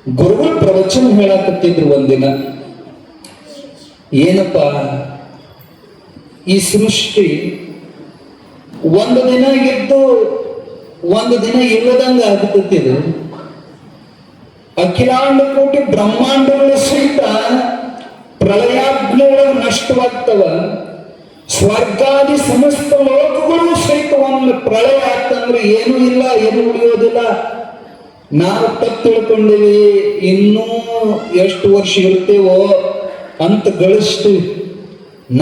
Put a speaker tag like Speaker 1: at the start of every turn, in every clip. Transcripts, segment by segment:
Speaker 1: ಗುರುಗಳು ಪ್ರವಚನ ಹೇಳಕತ್ತಿದ್ರು ಒಂದಿನ. ಏನಪ್ಪ, ಈ ಸೃಷ್ಟಿ ಒಂದು ದಿನ ಇದ್ದು ಒಂದು ದಿನ ಇಲ್ಲದಂಗ ಆಗ್ತತಿದು. ಅಖಿಲಾಂಡ ಕೋಟಿ ಬ್ರಹ್ಮಾಂಡಗಳು ಸಹಿತ ಪ್ರಳಯಾಗ್ನಿಯೊಳಗೆ ನಷ್ಟವಾಗ್ತವ. ಸ್ವರ್ಗಾದಿ ಸಮಸ್ತ ಲೋಕಗಳು ಸಹಿತ ಒಂದು ಪ್ರಳಯ ಆಗ್ತಂದ್ರೆ ಏನೂ ಇಲ್ಲ, ಏನು ಉಳಿಯೋದಿಲ್ಲ. ನಾವು ತಪ್ಪು ತಿಳ್ಕೊಂಡಿವಿ, ಇನ್ನೂ ಎಷ್ಟು ವರ್ಷ ಇರ್ತೇವೋ ಅಂತ ಗಳಿಸ್ತೀವಿ.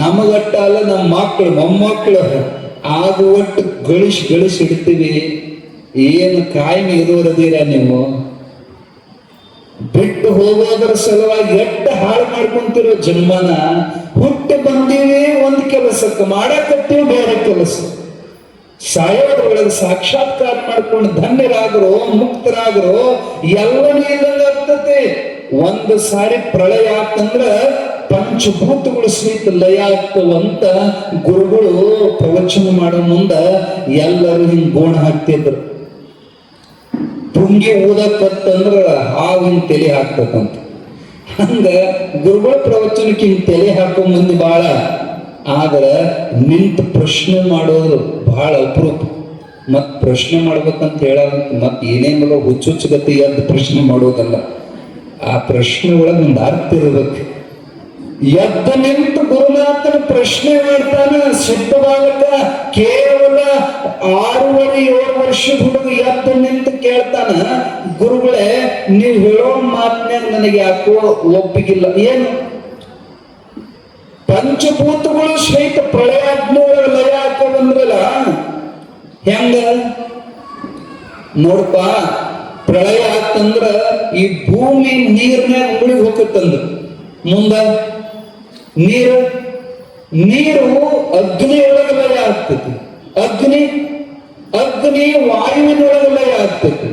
Speaker 1: ನಮಗಟ್ಟ ಅಲ್ಲ, ನಮ್ಮ ಮಕ್ಕಳು ಮೊಮ್ಮಕ್ಕಳು ಆಗುವಟ್ಟು ಗಳಿಸಿ ಇಡ್ತೀವಿ. ಏನು ಕಾಯಂ ಇರೋರದೀರ ನೀವು? ಬಿಟ್ಟು ಹೋಗೋದ್ರ ಸಲುವಾಗಿ ಎಷ್ಟು ಹಾಳು ಮಾಡ್ಕೊಂತಿರೋ ಜನ್ಮನ. ಹುಟ್ಟು ಬಂದೀವಿ ಒಂದು ಕೆಲಸಕ್ಕೆ, ಮಾಡಕತ್ತೀವಿ ಬೇರೆ ಕೆಲಸ. ಸಾಯೋದ್ರೊಳಗೆ ಸಾಕ್ಷಾತ್ಕಾರ ಮಾಡ್ಕೊಂಡು ಧನ್ಯರಾಗರೋ ಮುಕ್ತರಾಗರೋ ಎಲ್ಲನೂ ಇಲ್ಲಂಗ ಆಗ್ತತೆ. ಒಂದು ಸಾರಿ ಪ್ರಳಯ ಆಗ್ತಂದ್ರ ಪಂಚಭೂತಗಳು ಸಹಿತ ಲಯ ಆಗ್ತವಂತ ಗುರುಗಳು ಪ್ರವಚನ ಮಾಡೋ ಮುಂದ ಎಲ್ಲರೂ ಹಿಂಗ್ ಗೋಣ ಹಾಕ್ತಿದ್ರು. ಪುಂಗಿ ಊದಕ್ಕಂದ್ರ ಹಾವಿನ ತಲೆ ಹಾಕ್ತಕ್ಕಂತ. ಹಂಗ ಗುರುಗಳ ಪ್ರವಚನಕ್ಕೆ ಹಿಂಗ್ ತಲೆ ಹಾಕೋ ಮಂದಿ ಬಾಳ. ಆದ್ರ ನಿಂತು ಪ್ರಶ್ನೆ ಮಾಡೋದು ಬಹಳ ಅಪರೂಪ. ಮತ್ ಪ್ರಶ್ನೆ ಮಾಡ್ಬೇಕಂತ ಹೇಳಂತ ಮತ್ ಏನೇನಲ್ಲ ಹುಚ್ಚುಚ್ಚುಗತಿ ಎದ್ದು ಪ್ರಶ್ನೆ ಮಾಡೋದಲ್ಲ. ಆ ಪ್ರಶ್ನೆ ಒಳಗೆ ಒಂದು ಅರ್ಥ ಇರ್ಬೇಕು. ಎದ್ದು ನಿಂತು ಗುರುನಾಥನ ಪ್ರಶ್ನೆ ಮಾಡ್ತಾನ. ಸಿದ್ಧ ಬಾಲಕ ಕೇವಲ 6-7 ವರ್ಷದ ಹುಡುಗ ಎದ್ದು ನಿಂತು ಕೇಳ್ತಾನ, ಗುರುಗಳೇ ನೀವು ಹೇಳೋ ಮಾತನ್ಯಾಗ ನನಗೆ ಯಾಕೋ ಒಪ್ಪಿಗಿಲ್ಲ. ಏನು? ಪಂಚಭೂತಗಳು ಸಹಿತ ಪ್ರಳಯಾಗ್ನಿಯೊಳಗೆ ಲಯ ಹಾಕ ಬಂದ್ರಲ್ಲ, ಹೆಂಗ ನೋಡಪ್ಪ. ಪ್ರಳಯ ಆತಂದ್ರ ಈ ಭೂಮಿ ನೀರ್ನ್ಯಾಗ ಮುಳುಗಿ ಹೋಗತ್ತಂದ್ರ ಮುಂದ ನೀರು ಅಗ್ನಿಯೊಳಗೆ ಲಯ ಆಗ್ತೈತಿ. ಅಗ್ನಿ ವಾಯುವಿನೊಳಗೆ ಲಯ ಆಗ್ತೈತಿ.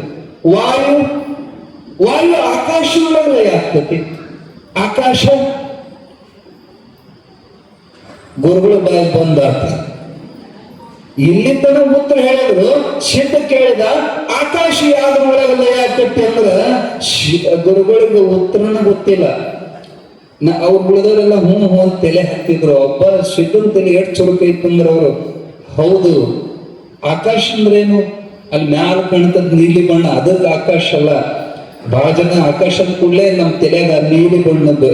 Speaker 1: ವಾಯು ಆಕಾಶದೊಳಗೆ ಲಯ ಆಗ್ತೈತಿ. ಆಕಾಶ ಗುರುಗಳು ಬಾಯಿ ಬಂದಾತ. ಇಲ್ಲಿ ತನ ಉತ್ತರ ಹೇಳಿದ್ರು. ಸಿದ್ಧ ಕೇಳಿದ, ಆಕಾಶ ಯಾವ್ದ್ರೊಳಗೆ ಲಯ ಆಗ್ತೈತಿ ಅಂದ್ರ ಗುರುಗಳಿಗೆ ಉತ್ತರನ ಗೊತ್ತಿಲ್ಲ. ಅವ್ರು ಉಳಿದವರೆಲ್ಲ ಹ್ಞೂ ಅಂತ ತಲೆ ಹಾಕ್ತಿದ್ರು. ಒಬ್ಬ ಸಿದ್ಧನ ತಲೆ ಎಷ್ಟು ಚುರುಕೈತಂದ್ರ ಅವರು, ಹೌದು ಆಕಾಶ ಅಂದ್ರೇನು? ಅಲ್ಲಿ ಮ್ಯಾಲ ಕಾಣ್ತದ ನೀಲಿ ಬಣ್ಣ, ಅದಕ್ಕೆ ಆಕಾಶ ಅಲ್ಲ. ಬಹಳ ಜನ ಆಕಾಶದ ಕೂಡಲೇ ನಮ್ಮ ತಲೆಯಾಗ ನೀಲಿ ಬಣ್ಣದ್ದು,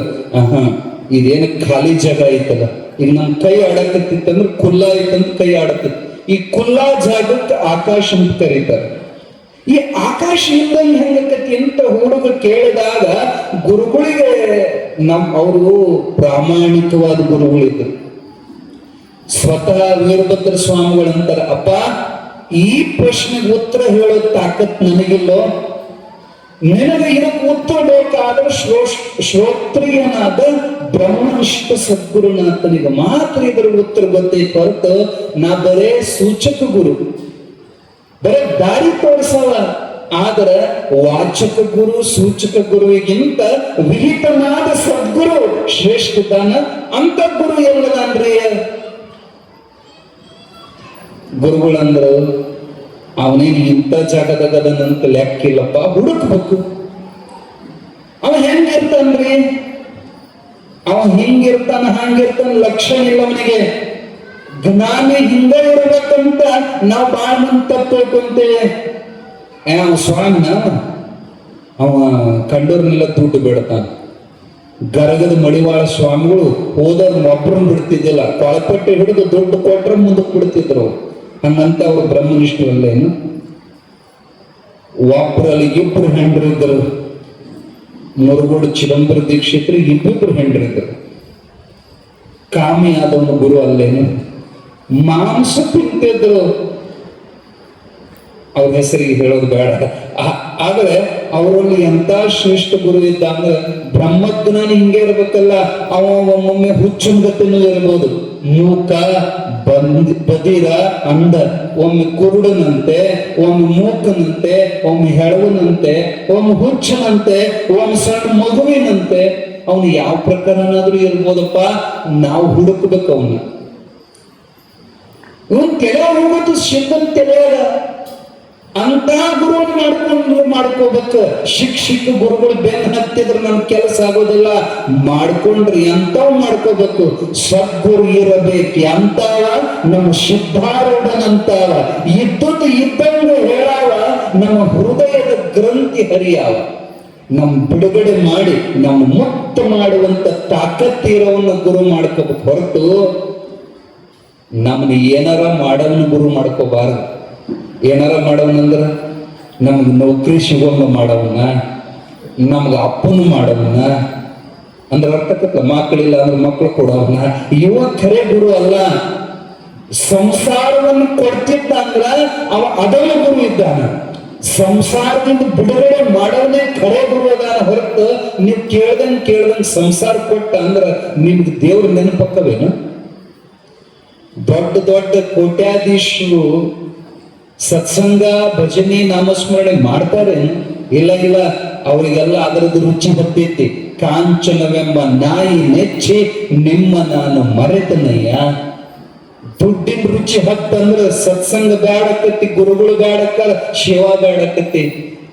Speaker 1: ಇದೇನು ಖಾಲಿ ಜಾಗ ಐತಲ್ಲ, ಈಗ ನಮ್ ಕೈ ಆಡಕತ್ತಿತ್ತಂದ್ರೆ ಕುಲ್ಲ ಐತಂತ ಕೈ ಆಡಕತ್ತ. ಈ ಕುಲ್ಲಾ ಜಾಗಕ್ಕೆ ಆಕಾಶ ಅಂತ ಕರೀತಾರೆ. ಈ ಆಕಾಶ ಇದ್ದಂಗೆ ಹೆಂಗಕತಿ ಅಂತ ಹುಡುಗ ಕೇಳಿದಾಗ ಗುರುಗಳಿಗೆ ಅವರು ಪ್ರಾಮಾಣಿಕವಾದ ಗುರುಗಳಿದ್ರು. ಸ್ವತಃ ವೀರಭದ್ರ ಸ್ವಾಮಿಗಳಂತಾರ, ಅಪ್ಪ ಈ ಪ್ರಶ್ನೆಗೆ ಉತ್ತರ ಹೇಳೋ ತಾಕತ್ ನನಗಿಲ್ಲೋ. ನಿನಗೆ ಇದಕ್ಕೆ ಉತ್ತರ ಬೇಕಾದ್ರೆ ಶ್ರೋತ್ರಿಯನಾದ ಬ್ರಹ್ಮನಿಷ್ಠ ಸದ್ಗುರುನಾಥನಿಗೆ ಮಾತ್ರ ಇದರ ಉತ್ತರ ಗೊತ್ತೈತೆ ಹೊರತು ನಾ ಬರೇ ಸೂಚಕ ಗುರು, ಬರೇ ದಾರಿ ತೋರಿಸವ. ಆದರೆ ವಾಚಕ ಗುರು ಸೂಚಕ ಗುರುವಿಗಿಂತ ವಿಹಿತನಾದ ಸದ್ಗುರು ಶ್ರೇಷ್ಠತಾನ. ಅಂತ ಗುರು ಎಲ್ಲದನ್ರಿ ಗುರುಗಳಂದ್ರು. ಅವನೇನು ಇಂಥ ಜಾಗದಾಗದನಂತ ಲೆಕ್ಕಿಲ್ಲಪ್ಪ, ಹುಡುಕ್ಬೇಕು. ಅವ ಹೆಂಗಿರ್ತಾನ್ರಿ? ಅವ ಹಿಂಗಿರ್ತಾನ ಹಂಗಿರ್ತಾನ ಲಕ್ಷಣ ಇಲ್ಲ ಅವನಿಗೆ. ಜ್ಞಾನಿ ಹಿಂಗ ಇರ್ಬೇಕಂತ ನಾವು ಬಾಳ ಮಂದಿ ತಪ್ಪೇಳ್ಕೊಂತೇವೆ. ಅವ ಸ್ವಾಮಿನ ಅವ ಕಂಡೋರ್ನೆಲ್ಲ ದುಡ್ಡು ಬಿಡ್ತಾನ. ಗರಗದ ಮಡಿವಾಳ ಸ್ವಾಮಿಗಳು ಹೋದವ್ರನ್ನ ಒಬ್ಬರನ್ನ ಬಿಡ್ತಿದ್ದಿಲ್ಲ. ಕೊಳಪಟ್ಟೆ ಹಿಡಿದು ದುಡ್ಡು ಕೊಟ್ರೆ ಮುಂದಕ್ಕೆ ಬಿಡ್ತಿದ್ರು. ಹಂಗಂತ ಅವ್ರು ಬ್ರಹ್ಮನಿಷ್ಠರಲ್ಲೇನು? ಒಬ್ಬರಲ್ಲಿ 2 ಹೆಂಡ್ರಿದ್ರು. ಮುರುಗೋಡು ಚಿದಂಬರ ದೀಕ್ಷಿತರಿಗೆ 2 ಹೆಂಡ್ರಿದ್ರು. ಕಾಮಿ ಆದವನು ಗುರು ಅಲ್ಲೇನು? ಮಾಂಸ ತಿಂತಿದ್ರು. ಅವ್ರ ಹೆಸರಿಗೆ ಹೇಳೋದು ಬೇಡ. ಆದ್ರೆ ಅವರಲ್ಲಿ ಎಂತ ಶ್ರೇಷ್ಠ ಗುರು ಇದ್ದ ಅಂದ್ರೆ ಬ್ರಹ್ಮಜ್ಞಾನಿ ಹಿಂಗೆ ಇರ್ಬೇಕಲ್ಲ. ಅವ ಒಮ್ಮೊಮ್ಮೆ ಹುಚ್ಚುಂಗತಿನೂ ಇರ್ಬೋದು. ಮೂಕ ಬದಿರ ಅಂದ, ಒಮ್ಮೆ ಕುರುಡನಂತೆ, ಒಮ್ಮೆ ಮೂಕನಂತೆ, ಒಮ್ಮೆ ಹೆಳವನಂತೆ, ಒಮ್ಮೆ ಹುಚ್ಚನಂತೆ, ಒಮ್ಮೆ ಸಣ್ಣ ಮಗುವಿನಂತೆ. ಅವನು ಯಾವ ಪ್ರಕಾರನಾದ್ರೂ ಇರ್ಬೋದಪ್ಪ. ನಾವು ಹುಡುಕ್ಬೇಕು ಅವನ್ನ. ಇವನ್ ತಲೆ ಹೋಗೋದು ಸಿದ್ಧನ್ ತಲೆಯಾಗ. ಅಂತ ಗುರು ಮಾಡ್ಕೋಬೇಕು. ಶಿಕ್ಷಕ ಗುರುಗಳು ಬೆನ್ನ ಹತ್ತಿದ್ರೆ ನಮ್ ಕೆಲಸ ಆಗೋದಿಲ್ಲ. ಮಾಡ್ಕೊಂಡ್ರಿ ಎಂತಾವ್ ಮಾಡ್ಕೋಬೇಕು. ಸದ್ಗುರು ಇರಬೇಕು. ಎಂತಾವ ನಮ್ಮ ಸಿದ್ಧಾರೂಢನಂತಾವ ಇದ್ದುದು ಇದ್ದಂಗ ಹೇಳಾವ. ನಮ್ಮ ಹೃದಯದ ಗ್ರಂಥಿ ಹರಿಯಾವ. ನಮ್ ಬಿಡುಗಡೆ ಮಾಡಿ ನಮ್ಮ ಮುಕ್ತ ಮಾಡುವಂತ ತಾಕತ್ತಿರೋವನ್ನ ಗುರು ಮಾಡ್ಕೋಬೇಕು ಹೊರತು ನಮ್ನ ಏನಾರ ಮಾಡವನ್ನ ಗುರು ಮಾಡ್ಕೋಬಾರದು. ಏನಾರ ಮಾಡವನಂದ್ರ ನಮ್ಗೆ ನೌಕರಿ ಸಿಗೋಂಗ ಮಾಡವನ್ನ, ನಮ್ಗೆ ಅಪ್ಪನು ಮಾಡವನ್ನ ಅಂದ್ರೆ ಅರ್ಥಕತ್ತ. ಮಕ್ಕಳಿಲ್ಲ ಅಂದ್ರೆ ಮಕ್ಕಳು ಕೊಡವನ್ನ ಇವ ಖರೆ ಗುರು ಅಲ್ಲ. ಸಂಸಾರವನ್ನು ಕೊಡ್ತಿದ್ದ ಅಂದ್ರ ಅವ ಅದವ ಗುರು ಇದ್ದಾನ. ಸಂಸಾರದಿಂದ ಬಿಡುಗಡೆ ಮಾಡೋನೇ ಖರೆ ಗುರು ಅದಾನ ಹೊರತು ನೀವು ಕೇಳ್ದಂಗ್ ಸಂಸಾರ ಕೊಟ್ಟ ಅಂದ್ರ ನಿಮ್ಗೆ ದೇವ್ರ ನೆನಪಕ್ಕವೇನು? ದೊಡ್ಡ ದೊಡ್ಡ ಕೋಟ್ಯಾಧೀಶರು ಸತ್ಸಂಗ ಭಜನೆ ನಾಮಸ್ಮರಣೆ ಮಾಡ್ತಾರೆ. ಇಲ್ಲ ಅವರಿಗೆಲ್ಲ ಅದರದ್ದು ರುಚಿ ಹತ್ತೈತಿ. ಕಾಂಚನವೆಂಬ ನಾಯಿ ನೆಚ್ಚಿ ನಿಮ್ಮ ನಾನು ಮರೆತನಯ್ಯ. ದುಡ್ಡಿನ ರುಚಿ ಹತ್ತಂದ್ರ ಸತ್ಸಂಗ ಬ್ಯಾಡಕತ್ತಿ, ಗುರುಗಳು ಬ್ಯಾಡಕ್ಕ, ಶಿವ ಬ್ಯಾಡಕತ್ತಿ.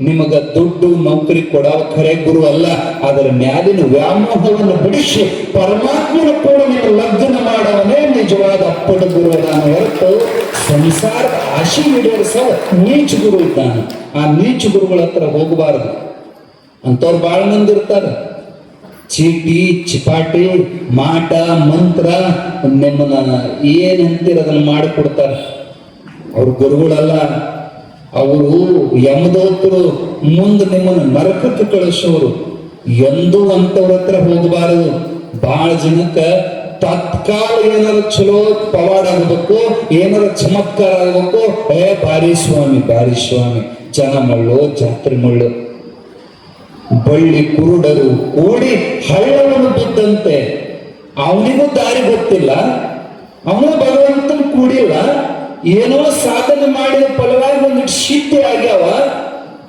Speaker 1: ನಿಮಗ ದುಡ್ಡು ನೌಕರಿ ಕೊಡವ ಖರೆ ಗುರು ಅಲ್ಲ. ಅದರ ಮ್ಯಾಲಿನ ವ್ಯಾಮೋಹವನ್ನು ಬಿಡಿಸಿ ಪರಮಾತ್ಮನ ಕೂಡ ನೀವು ಲಗ್ನ ಮಾಡವನೇ ನಿಜವಾದ ಅಪ್ಪಟ ಗುರು ಅದಾನ ಹೊರತು ಸಂಸಾರದ ಆಶೆ ಈಡೇರಿಸೋ ನೀಚ ಗುರು ಇದ್ದಾನೆ. ಆ ನೀಚ ಗುರುಗಳ ಹತ್ರ ಹೋಗಬಾರದು. ಅಂತವ್ರು ಬಾಳ ಮಂದಿ ಇರ್ತಾರೆ. ಚೀಟಿ ಚಿಪಾಟಿ ಮಾಟ ಮಂತ್ರ ನಿಮ್ಮನ್ನ ಏನಂತೀರ ಅದನ್ನ ಮಾಡಿಕೊಡ್ತಾರೆ. ಅವ್ರ ಗುರುಗಳಲ್ಲ. ಅವರು ಯಮದೂತರು ಮುಂದೆ ನಿಮ್ಮನ್ನು ನರಕಕ್ಕೆ ಕಳಿಸೋರು. ಎಂದೂ ಅಂತವ್ರ ಹತ್ರ ಹೋಗಬಾರದು. ಬಹಳ ಜನಕ್ಕ ತತ್ಕಾಲ ಏನಾರ ಚಲೋ ಪವಾಡ ಆಗ್ಬೇಕು, ಏನಾರ ಚಮತ್ಕಾರ ಆಗ್ಬೇಕು, ಬಾರಿ ಸ್ವಾಮಿ ಜನ ಮಳ್ಳು ಜಾತ್ರೆ ಮಳ್ಳು. ಬಳ್ಳಿ ಕುರುಡರು ಕೂಡಿ ಹಳ್ಳವನ್ನು ಬಿದ್ದಂತೆ. ಅವನಿಗೂ ದಾರಿ ಗೊತ್ತಿಲ್ಲ, ಅವನು ಭಗವಂತನ ಕೂಡಿಲ್ಲ. ಏನೋ ಸಾಧನೆ ಮಾಡಿದ ಫಲವಾಗಿ ಒಂದಿಟ್ಟು ಸಿದ್ಧಿ ಆಗ್ಯಾವ.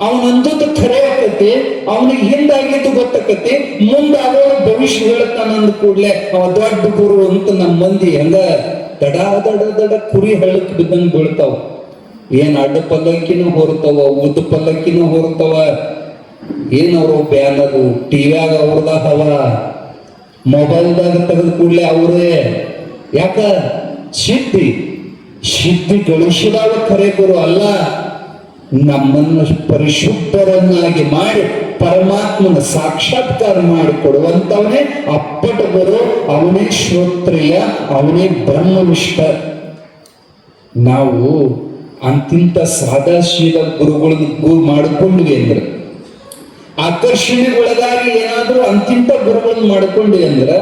Speaker 1: ಅವನಂದದ್ದು ಖರೆ ಆಕತಿ, ಅವನಿಗೆ ಹಿಂದಾಗಿದ್ದು ಗೊತ್ತಾಕತಿ, ಮುಂದಾಗೋ ಭವಿಷ್ಯ ಹೇಳ್ತಾನ ಅಂದ ಕೂಡ್ಲೆ ಅವ ದೊಡ್ಡ ಗುರು ಅಂತ ನಮ್ಮ ಮಂದಿ ಹಂಗ ದಡ ದಡ ದಡ ಕುರಿ ಹಳ್ಳಕ್ ಬಿದ್ದಂಗ್ ಬೀಳ್ತಾವ. ಏನ್ ಅಡ್ಡ ಪಲ್ಲಕ್ಕಿನೂ ಹೊರತಾವ, ಉದ್ದ ಪಲ್ಲಕ್ಕಿನೂ ಹೊರತಾವ. ಏನವ್ರು ಬ್ಯಾನರು ಟಿವ್ಯಾಗ ಅವ್ರದ ಹವ, ಮೊಬೈಲ್ದಾಗ ತೆಗೆದು ಕೂಡ್ಲೆ ಅವ್ರೇ. ಯಾಕ ಸಿದ್ಧಿ ಗಳಿಸಿದವ ಖರೆ ಗುರು ಅಲ್ಲ. ನಮ್ಮನ್ನು ಪರಿಶುದ್ಧರನ್ನಾಗಿ ಮಾಡಿ ಪರಮಾತ್ಮನ ಸಾಕ್ಷಾತ್ಕಾರ ಮಾಡಿಕೊಡುವಂತವನೇ ಅಪ್ಪಟ ಗುರು. ಅವನೇ ಶ್ರೋತ್ರಿಯ, ಅವನೇ ಬ್ರಹ್ಮನಿಷ್ಠ. ನಾವು ಅಂತಿಂತ ಸಾದಾಶೀಲ ಗುರುಗಳನ್ನ ಗುರು ಮಾಡಿಕೊಂಡ್ವಿ ಅಂದ್ರೆ, ಆಕರ್ಷಣೆಗೊಳಗಾಗಿ ಏನಾದ್ರೂ ಅಂತಿಂತ ಗುರುಗಳನ್ನ ಮಾಡ್ಕೊಂಡ್ವಿ ಅಂದ್ರೆ,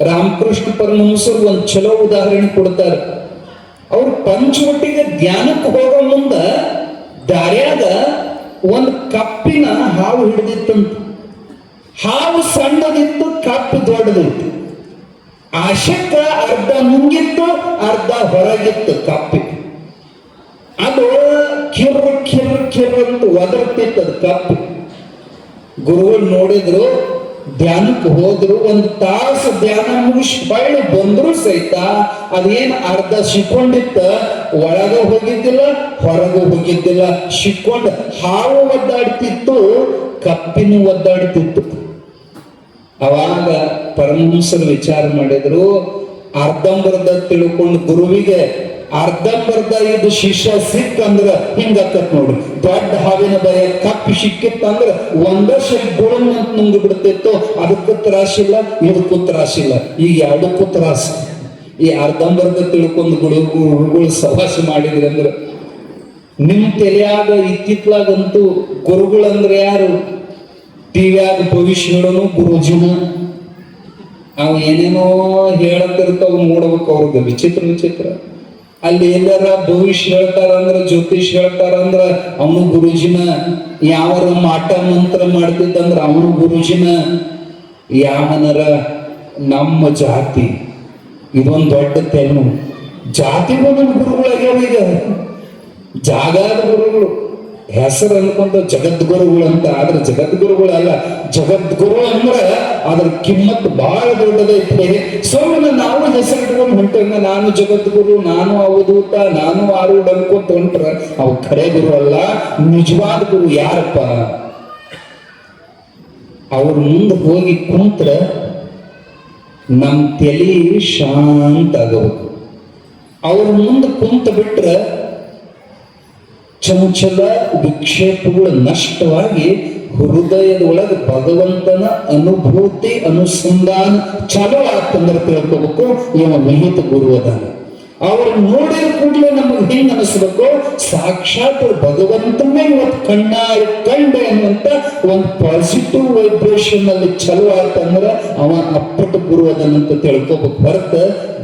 Speaker 1: ರಾಮಕೃಷ್ಣ ಪರಮಹಂಸರು ಒಂದು ಚಲೋ ಉದಾಹರಣೆ ಕೊಡ್ತಾರೆ. ಅವ್ರು ಪಂಚವಟಿಗೆ ಧ್ಯಾನಕ್ಕೆ ಹೋಗೋ ಮುಂದ ದಾರ್ಯಾಗ ಒಂದು ಕಪ್ಪಿನ ಹಾವು ಹಿಡಿದಿತ್ತಂತ. ಹಾವು ಸಣ್ಣದಿತ್ತು, ಕಪ್ಪು ದೊಡ್ಡದಿತ್ತು. ಆಶಕ್ಕ ಅರ್ಧ ನುಂಗಿತ್ತು, ಅರ್ಧ ಹೊರಗಿತ್ತು ಕಪ್ಪಿ. ಅದು ಕಿರ್ ಅಂತ ಒದರ್ತಿತ್ತು ಕಪ್ಪಿ. ಗುರುಗಳು ನೋಡಿದ್ರು, ಧ್ಯಾನಕ್ಕೆ ಹೋದ್ರು. ಒಂದು ತಾಸು ಧ್ಯಾನ ಮುಗಿಸಿ ಬಳ್ಳಿ ಬಂದ್ರು ಸಹಿತ ಅದೇನು ಅರ್ಧ ಸಿಕ್ಕೊಂಡಿತ್ತ, ಒಳಗ ಹೋಗಿದ್ದಿಲ್ಲ ಹೊರಗೂ ಹೋಗಿದ್ದಿಲ್ಲ. ಸಿಕ್ಕೊಂಡು ಹಾವು ಒದ್ದಾಡ್ತಿತ್ತು, ಕಪ್ಪಿನೂ ಒದ್ದಾಡ್ತಿತ್ತು. ಅವಾಗ ಪರಮಹಂಸರು ವಿಚಾರ ಮಾಡಿದ್ರು, ಅರ್ಧಂಬರ್ಧ ತಿಳ್ಕೊಂಡು ಗುರುವಿಗೆ ಅರ್ಧಂಬರ್ಧ ಇದು ಶಿಷ್ಯ ಸಿಕ್ಕಂದ್ರ ಹಿಂಗಕ್ಕತ್ ನೋಡ್ರಿ. ದೊಡ್ಡ ಹಾವಿನ ಭಯ ಕಪ್ಪಿ ಸಿಕ್ಕಿತ್ತಂದ್ರ ಒಂದಷ್ಟು ಗುಳನ್ ಅಂತ ನುಂಗಿ ಬಿಡ್ತಿತ್ತು. ಅದಕ್ಕೂ ತ್ರಾಸಿಲ್ಲ, ಇದಕ್ಕೂ ತ್ರಾಸಿಲ್ಲ. ಈಗ ಎರಡಕ್ಕೂ ತ್ರಾಸ. ಈ ಅರ್ಧಂಬರ್ಧ ತಿಳ್ಕೊಂಡು ಗುರುಗಳು ಸವಾಸ ಮಾಡಿದ್ರಿ ಅಂದ್ರೆ ನಿಮ್ ತಲೆಯಾಗ ಇತ್ತಿತ್ಲಾಗಂತೂ ಗುರುಗಳಂದ್ರೆ ಯಾರು? ಟಿವ್ಯಾಗ ಭವಿಷ್ಯ ಹೇಳೋನು ಗುರುಜಿನ. ಅವ್ ಏನೇನೋ ಹೇಳತ್ತಿರ್ತಾವ, ನೋಡ್ಬೇಕು ಅವ್ರಿಗೆ ವಿಚಿತ್ರ. ಅಲ್ಲಿ ಎಲ್ಲಾರ ಭವಿಷ್ಯ ಹೇಳ್ತಾರ ಅಂದ್ರ, ಜ್ಯೋತಿಷ್ ಹೇಳ್ತಾರ ಅಂದ್ರ ಅವನು ಗುರುಜಿನ. ಯಾವರ ಮಾಟ ಮಂತ್ರ ಮಾಡ್ತಿದ್ದಂದ್ರ ಅವನು ಗುರುಜಿನ. ಯಾವನರ ನಮ್ಮ ಜಾತಿ ಇದೊಂದು ದೊಡ್ಡ ತೆಲು. ಜಾತಿಗೂ ನಮ್ಮ ಗುರುಗಳಾಗ್ಯಾವ. ಈಗ ಜಾಗದ ಗುರುಗಳು ಹೆಸರು ಅನ್ಕೊಂತ ಜಗದ್ಗುರುಗಳು ಅಂತ, ಆದ್ರೆ ಜಗದ್ಗುರುಗಳು ಅಲ್ಲ. ಜಗದ್ಗುರು ಅಂದ್ರೆ ಅದ್ರ ಕಿಮ್ಮತ್ ಬಹಳ ದೊಡ್ಡದೈತಿ. ಸುಮ್ಮನೆ ನಾವು ಹೆಸರು ಇಟ್ಕೊಂಡು ಹೊಂಟಂಗ ನಾನು ಜಗದ್ಗುರು, ನಾನು ಅವಧೂತ, ನಾನು ಆರೂಢ ಅನ್ಕೊಂತ ಹೊಂಟ್ರ ಅವು ಖರೆ ಗುರು ಅಲ್ಲ. ನಿಜವಾದ ಗುರು ಯಾರಪ್ಪ? ಅವ್ರ ಮುಂದೆ ಹೋಗಿ ಕುಂತ್ರ ನಮ್ ತಲೆ ಶಾಂತ ಆಗಬೇಕು. ಅವ್ರ ಮುಂದೆ ಕುಂತ ಬಿಟ್ರೆ ಚಂಚಲ ವಿಕ್ಷೇಪಗಳು ನಷ್ಟವಾಗಿ ಹೃದಯದೊಳಗೆ ಭಗವಂತನ ಅನುಭೂತಿ ಅನುಸಂಧಾನ ಚಲೋ ಆಗ್ತಂದ್ರೆ ತಿಳ್ಕೋಬೇಕು ಇವ ವಿಹಿತ ಗುರು ಅದಾನ. ಅವ್ರು ನೋಡಿದ ಕೂಡಲೇ ನಮಗೆ ಹೆಂಗ್ ಅನಿಸ್ಬೇಕು? ಸಾಕ್ಷಾತ್ ಭಗವಂತನೇ ಇವತ್ತು ಕಣ್ಣಾಡಿ ಕಂಡೆ ಅನ್ನುವಂತ ಒಂದು ಪಾಸಿಟಿವ್ ವೈಬ್ರೇಷನ್ ಅಲ್ಲಿ ಚಲೋ ಆತಂದ್ರ ಅವ ಅಪ್ಪಟ ಗುರು ಅದನ್ನಂತ ತಿಳ್ಕೋಬೇಕು. ಹೊರತ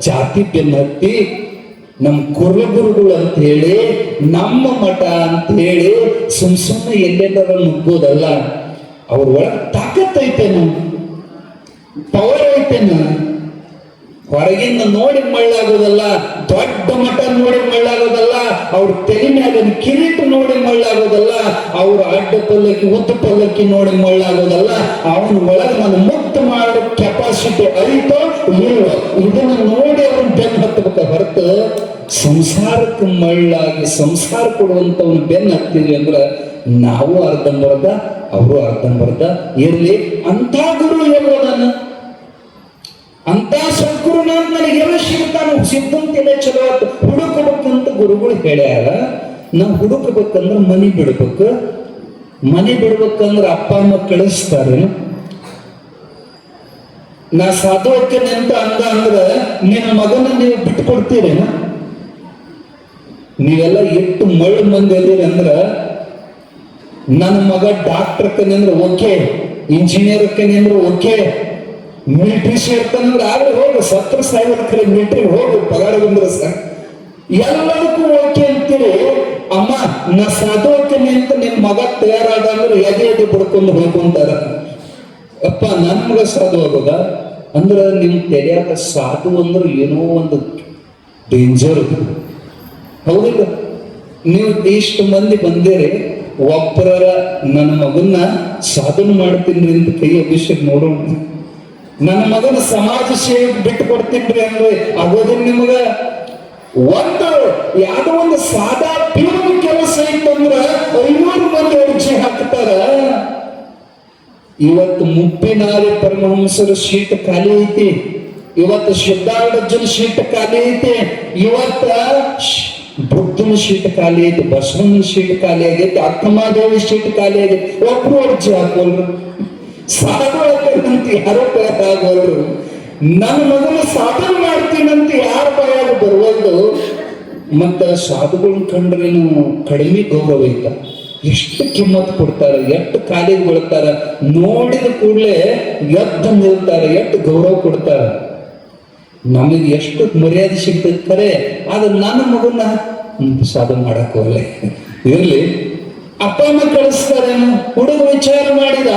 Speaker 1: ಜಾತಿ ಬೆನ್ನತ್ತಿ ನಮ್ಮ ಕುರುಗುರುಗಳು ಅಂತ ಹೇಳಿ, ನಮ್ಮ ಮಠ ಅಂತ ಹೇಳಿ ಸುಮ್ಮನೆ ಎಲ್ಲೆಲ್ಲರ ನುಗ್ಗೋದಲ್ಲ. ಅವ್ರ ಒಳಗೆ ತಾಕತ್ ಐತೇನು, ಪವರ್ ಐತೇನು? ಹೊರಗಿಂದ ನೋಡಿ ಮಳ್ಳಾಗೋದಲ್ಲ, ದೊಡ್ಡ ಮಠ ನೋಡಿ ಮಳ್ಳಾಗೋದಲ್ಲ, ಅವ್ರ ತಲೆ ಮ್ಯಾಗ ಕಿರೀಟ ನೋಡಿ ಮಳ್ಳಾಗೋದಲ್ಲ, ಅವ್ರ ಅಡ್ಡ ಪಲ್ಲಕ್ಕಿ ಉದ್ದ ಪಲ್ಲಕ್ಕಿ ನೋಡಿ ಮಳ್ಳಾಗೋದಲ್ಲ. ಅವನ ಒಳಗೆ ನಾನು ಮುಕ್ತ ಮಾಡೋ ಕೆಪಾಸಿಟಿ ಐತೋ ಇಲ್ವೋ ಇದನ್ನ ನೋಡಿ ಅವ್ರನ್ನ ಬೆನ್ನು ಹತ್ತಬೇಕ. ಹೊರತು ಸಂಸಾರಕ್ಕೆ ಮಳ್ಳಾಗಿ ಸಂಸಾರ ಕೊಡುವಂತವ್ನ ಬೆನ್ನು ಹತ್ತೀವಿ ಅಂದ್ರೆ ನಾವು ಅರ್ಧಂಬರ್ಧ ಅವರು ಅರ್ಧಂಬರ್ಧ ಇರ್ಲಿ. ಅಂತ ಗುರು ಎಲ್ಲೋದಾನ, ಅಂತ ಸದ್ಗುರುನ ನನಗೆಲ್ಲ ಸಿಗ್ತಾನ ಸಿದ್ಧಂತಿಲ್ಲ. ಚಲೋ ಆಯ್ತು ಹುಡುಕಬೇಕಂತ ಗುರುಗಳು ಹೇಳ್ಯಾರ. ನಾವು ಹುಡುಕಬೇಕಂದ್ರೆ ಮನೆ ಬಿಡ್ಬೇಕು. ಮನೆ ಬಿಡ್ಬೇಕಂದ್ರೆ ಅಪ್ಪ ಅಮ್ಮ ಕಳಿಸ್ತಾರೆ. ನಾ ಸಾಧು ಹೋಗ್ತೇನೆ ಅಂತ ಅಂದ್ರ ನಿನ್ನ ಮಗನ ನೀವು ಬಿಟ್ಟು ಕೊಡ್ತೀರೇನ? ನೀವೆಲ್ಲ ಎಷ್ಟು ಮಳ್ಳು ಮಂದಿ ಅದೀರಿ ಅಂದ್ರ, ನನ್ನ ಮಗ ಡಾಕ್ಟರ್ ಅಕ್ಕನಂದ್ರೆ ಓಕೆ, ಇಂಜಿನಿಯರ್ ಅಕ್ಕನಂದ್ರೆ ಓಕೆ, ಮಿಲಿಟರಿ ಸೇರ್ತಾನಂದ್ರೆ ಆಗ್ಲೇ ಹೋಗು, ಸತ್ರ ಸಾಯಿಲ್ ಕಡೆ ಮಿಲಿಟರಿ ಹೋಗು, ಪಗಾರ ಬಂದ್ರೆ ಸಾಕು, ಎಲ್ಲದಕ್ಕೂ ಓಕೆ ಅಂತೀರಿ. ಅಮ್ಮ ನಾ ಸಾಧು ಹೋಗ್ತೇನೆ ಅಂತ ನಿನ್ ಮಗ ತಯಾರಾದ ಅಂದ್ರೆ ಎದೆ ಬಿಡ್ಕೊಂಡು ಹೋಗ್ಕೊಂತಾರ. ಅಪ್ಪ ನನ್ ಮಗ ಸಾಧು ಆಗೋದ ಅಂದ್ರ ನಿಮ್ ತೆರೆಯಾಕ ಸಾಧು ಅಂದ್ರೆ ಏನೋ ಒಂದು ಡೇಂಜರ್. ಹೌದಿಲ್ಲ? ನೀವು ಇಷ್ಟು ಮಂದಿ ಬಂದಿರಿ, ಒಬ್ಬರ ನನ್ನ ಮಗನ್ನ ಸಾಧನೆ ಮಾಡ್ತೀನಿ ಅಂತ ಕೈ ಅಭಿಷೇಕ್ ನೋಡೋಣ. ನನ್ನ ಮಗನ ಸಮಾಜ ಸೇವೆಗೆ ಬಿಟ್ಟು ಕೊಡ್ತೀನಿ ಅಂದ್ರೆ ಆಗೋದಿಲ್ಲ ನಿಮಗ. ಒಂದು ಯಾವುದೋ ಒಂದು ಸಾದಾ ಪ್ಯೂರ್ ಕೆಲಸ ಇತ್ತಂದ್ರ 500 ಮಂದಿ ಅರ್ಜಿ ಹಾಕ್ತಾರ. ಇವತ್ತು ಮುಪ್ಪಿನಾರಿ ಪರಮಹಂಸರ ಶೀಟ್ ಖಾಲಿ ಐತಿ, ಇವತ್ತು ಸಿದ್ಧಾರ್ಢಜ್ಜನ ಶೀಟ್ ಖಾಲಿ ಐತಿ, ಇವತ್ತ ಬುದ್ಧನ ಶೀಟ್ ಖಾಲಿ ಐತಿ, ಬಸವನ ಶೀಟ್ ಖಾಲಿ ಆಗೈತಿ, ಅಕ್ಕಮಾದೇವಿ ಶೀಟ್ ಖಾಲಿ ಆಗೈತಿ. ಒಬ್ರು ಅರ್ಜಿ ಹಾಕೋಲ್ರು. ಸಾಧುವಂತ ಯಾರೋ ಆಗೋಲ್ರು. ನನ್ನ ಮಗನ ಸಾಧನೆ ಮಾಡ್ತೀನಂತ ಯಾರ ಬಾಯಾಗ ಬರುವಲ್ದು. ಮತ್ತ ಸಾಧುಗಳನ್ನ ಕಂಡ್ರೇನು ಕಡಿಮೆ ಗೌರವ ಐತ. ಎಷ್ಟು ಕಿಮ್ಮತ್ ಕೊಡ್ತಾರೆ, ಎಷ್ಟು ಕಾಲಿಗೆ ಬೀಳ್ತಾರ, ನೋಡಿದ ಕೂಡಲೇ ಎದ್ದು ನಿಲ್ತಾರೆ, ಎಷ್ಟು ಗೌರವ ಕೊಡ್ತಾರ. ನಮಗೆ ಎಷ್ಟು ಮರ್ಯಾದೆ ಸಿಗ್ತದೆ ಖರೆ. ಆದ್ರೆ ನನ್ನ ಮಗನ್ನ ಸಾಧನೆ ಮಾಡಕ್ ಹೋಗಲ್ಲ. ಇರ್ಲಿ, ಅಪ್ಪ ಅಮ್ಮ ಕಳಿಸ್ತಾರೇನು? ಹುಡುಗ ವಿಚಾರ ಮಾಡಿದ,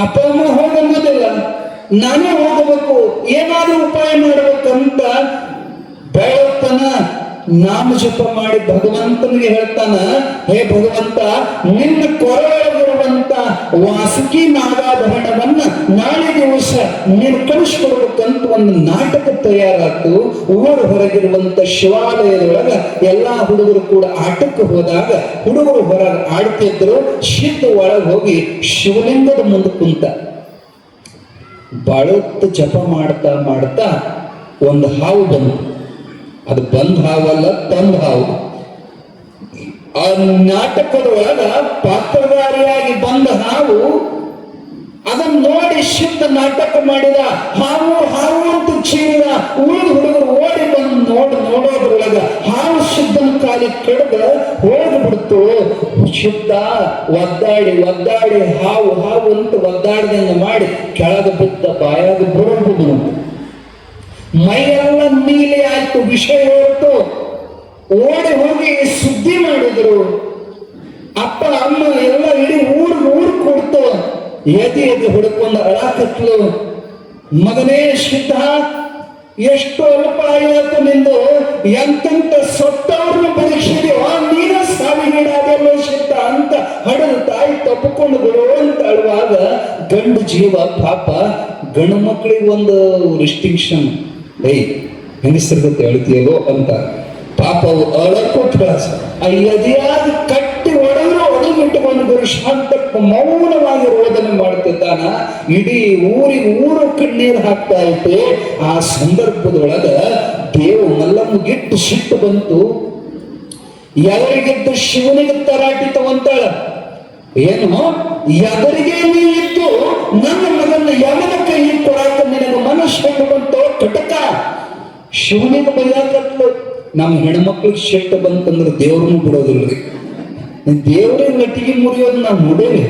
Speaker 1: ಅಪ್ಪ ಅಮ್ಮ ಹೋಗಂಬೋದಿಲ್ಲ, ನಾನೇ ಹೋಗಬೇಕು, ಏನಾದ್ರೂ ಉಪಾಯ ಮಾಡ್ಬೇಕಂತ ಬೆಳತನ ನಾಮ ಜಪ ಮಾಡಿ ಭಗವಂತನಿಗೆ ಹೇಳ್ತಾನ, ಹೇ ಭಗವಂತ, ನಿನ್ನ ಕೊರಳಗಿರುವಂತ ವಾಸುಕಿ ನಾಗಾಭರಣವನ್ನ ನಾಳೆ ದಿವಸ ನೀನು ಕಳಿಸ್ಕೊಡ್ಬೇಕಂತ ಒಂದು ನಾಟಕ ತಯಾರಾತು. ಊರ ಹೊರಗಿರುವಂತ ಶಿವಾಲಯದೊಳಗ ಎಲ್ಲಾ ಹುಡುಗರು ಕೂಡ ಆಟಕ್ಕೆ ಹೋದಾಗ ಹುಡುಗರು ಹೊರಗೆ ಆಡ್ತಿದ್ರು. ಸಿದ್ಧ ಒಳಗೆ ಹೋಗಿ ಶಿವಲಿಂಗದ ಮುಂದೆ ಕುಂತ ಬಾಳೊತ್ತು ಜಪ ಮಾಡ್ತಾ ಮಾಡ್ತಾ ಒಂದು ಹಾವು ಬಂತು. ಅದು ಬಂದ್ ಹಾವಲ್ಲ, ತಂದ್ ಹಾವು. ಆ ನಾಟಕದೊಳಗ ಪಾತ್ರಧಾರಿಯಾಗಿ ಬಂದ ಹಾವು ಅದನ್ನ ನೋಡಿ ಸಿದ್ಧ ನಾಟಕ ಮಾಡಿದ. ಹಾವು ಹಾವು ಅಂತ ಚೀರಿದ. ಉಳಿದ ಹುಡುಗರು ಓಡಿ ಬಂದು ನೋಡೋದ್ರೊಳಗ ಹಾವು ಸಿದ್ಧನ ಕಾಲಿ ಕಡ್ದ ಹೋಗಿ ಬಿಡ್ತು. ಸಿದ್ಧ ಒದ್ದಾಡಿ ಒದ್ದಾಡಿ ಹಾವು ಹಾವು ಅಂತ ಒದ್ದಾಡ್ದಂಗ ಮಾಡಿ ಕೆಳಗ ಬಿದ್ದ, ಬಾಯಾಗ ಬರೋದು, ಮೈಯೆಲ್ಲ ನೀಲಿ ಆಯ್ತು, ವಿಷಯ ಹೊರತು. ಓಡಿ ಹೋಗಿ ಸುದ್ದಿ ಮಾಡಿದ್ರು. ಅಪ್ಪ ಅಮ್ಮ ಎಲ್ಲ ಇಡೀ ಊರು ಕೊಡ್ತು. ಎದೆ ಹುಡುಕೊಂಡು ಅಳಾಕತ್ಲು. ಮಗನೇ ಸಿದ್ಧ, ಎಷ್ಟು ಅಲ್ಪ ಆಯ್ತು ನಿಂದು, ಎಂತೆಂತ ಸತ್ತವ್ರನ್ನ ಪರೀಕ್ಷೆಗೆ ನೀನ ಸಾವಿಗೀಡಾದ ಅಲ್ಲೋ ಸಿದ್ಧ ಅಂತ ಹಡದು ತಾಯಿ ತಪ್ಪಿಕೊಂಡು ಬಿಡೋ ಅಂತ ಅಳುವಾಗ ಗಂಡು ಜೀವ ಪಾಪ ಗಂಡು ಮಕ್ಕಳಿಗೆ ಒಂದು ರಿಸ್ಟ್ರಿಕ್ಷನ್, ಹೆಂಗಸರ್ಗತ್ತೆ ಅಳ್ತೀಯಲ್ಲೋ ಅಂತ ಪಾಪ ಅವು ಅಳಕ್ಕೂ ತ್ರಾಸ. ಎದೆಯಾದ ಕಟ್ಟಿ ಒಡಗಿಟ್ಟುಕೊಂಡು ಶಾಂತ ಮೌನವಾಗಿ ರೋದನೆ ಮಾಡ್ತಿದ್ದಾನ. ಇಡೀ ಊರು ಕಣ್ಣೀರು ಹಾಕ್ತಾ ಇತ್ತು. ಆ ಸಂದರ್ಭದೊಳಗ ದೇವ ಮಲ್ಲಮ್ಮಗಿಟ್ಟು ಸಿಟ್ಟು ಬಂತು. ಎದರಿಗಿದ್ದು ಶಿವನಿಗೆ ತರಾಟಿ ತಗೊಂತಾಳ. ಏನು ಎದರಿಗೆ ನೀ ಇದ್ದು ನನ್ನ ಮಗನ ಯಮನ ಕೈ ಕೊಡಾಕ ನಿನಗೆ ಮನಸ್ಸು ಬಂತು ಕಟಕ. ಶಿವನಿಗೆ ಬೈಯಾಕತ್ಲು. ನಮ್ಮ ಹೆಣ್ಮಕ್ಳಿಗೆ ಸಿಟ್ಟು ಬಂತಂದ್ರೆ ದೇವ್ರನ್ನು ಬಿಡೋದಿಲ್ರಿ. ದೇವ್ರಿಗೆ ನಟಿಗೆ ಮುರಿಯೋದು ನಾವು ನೋಡೇವಿ.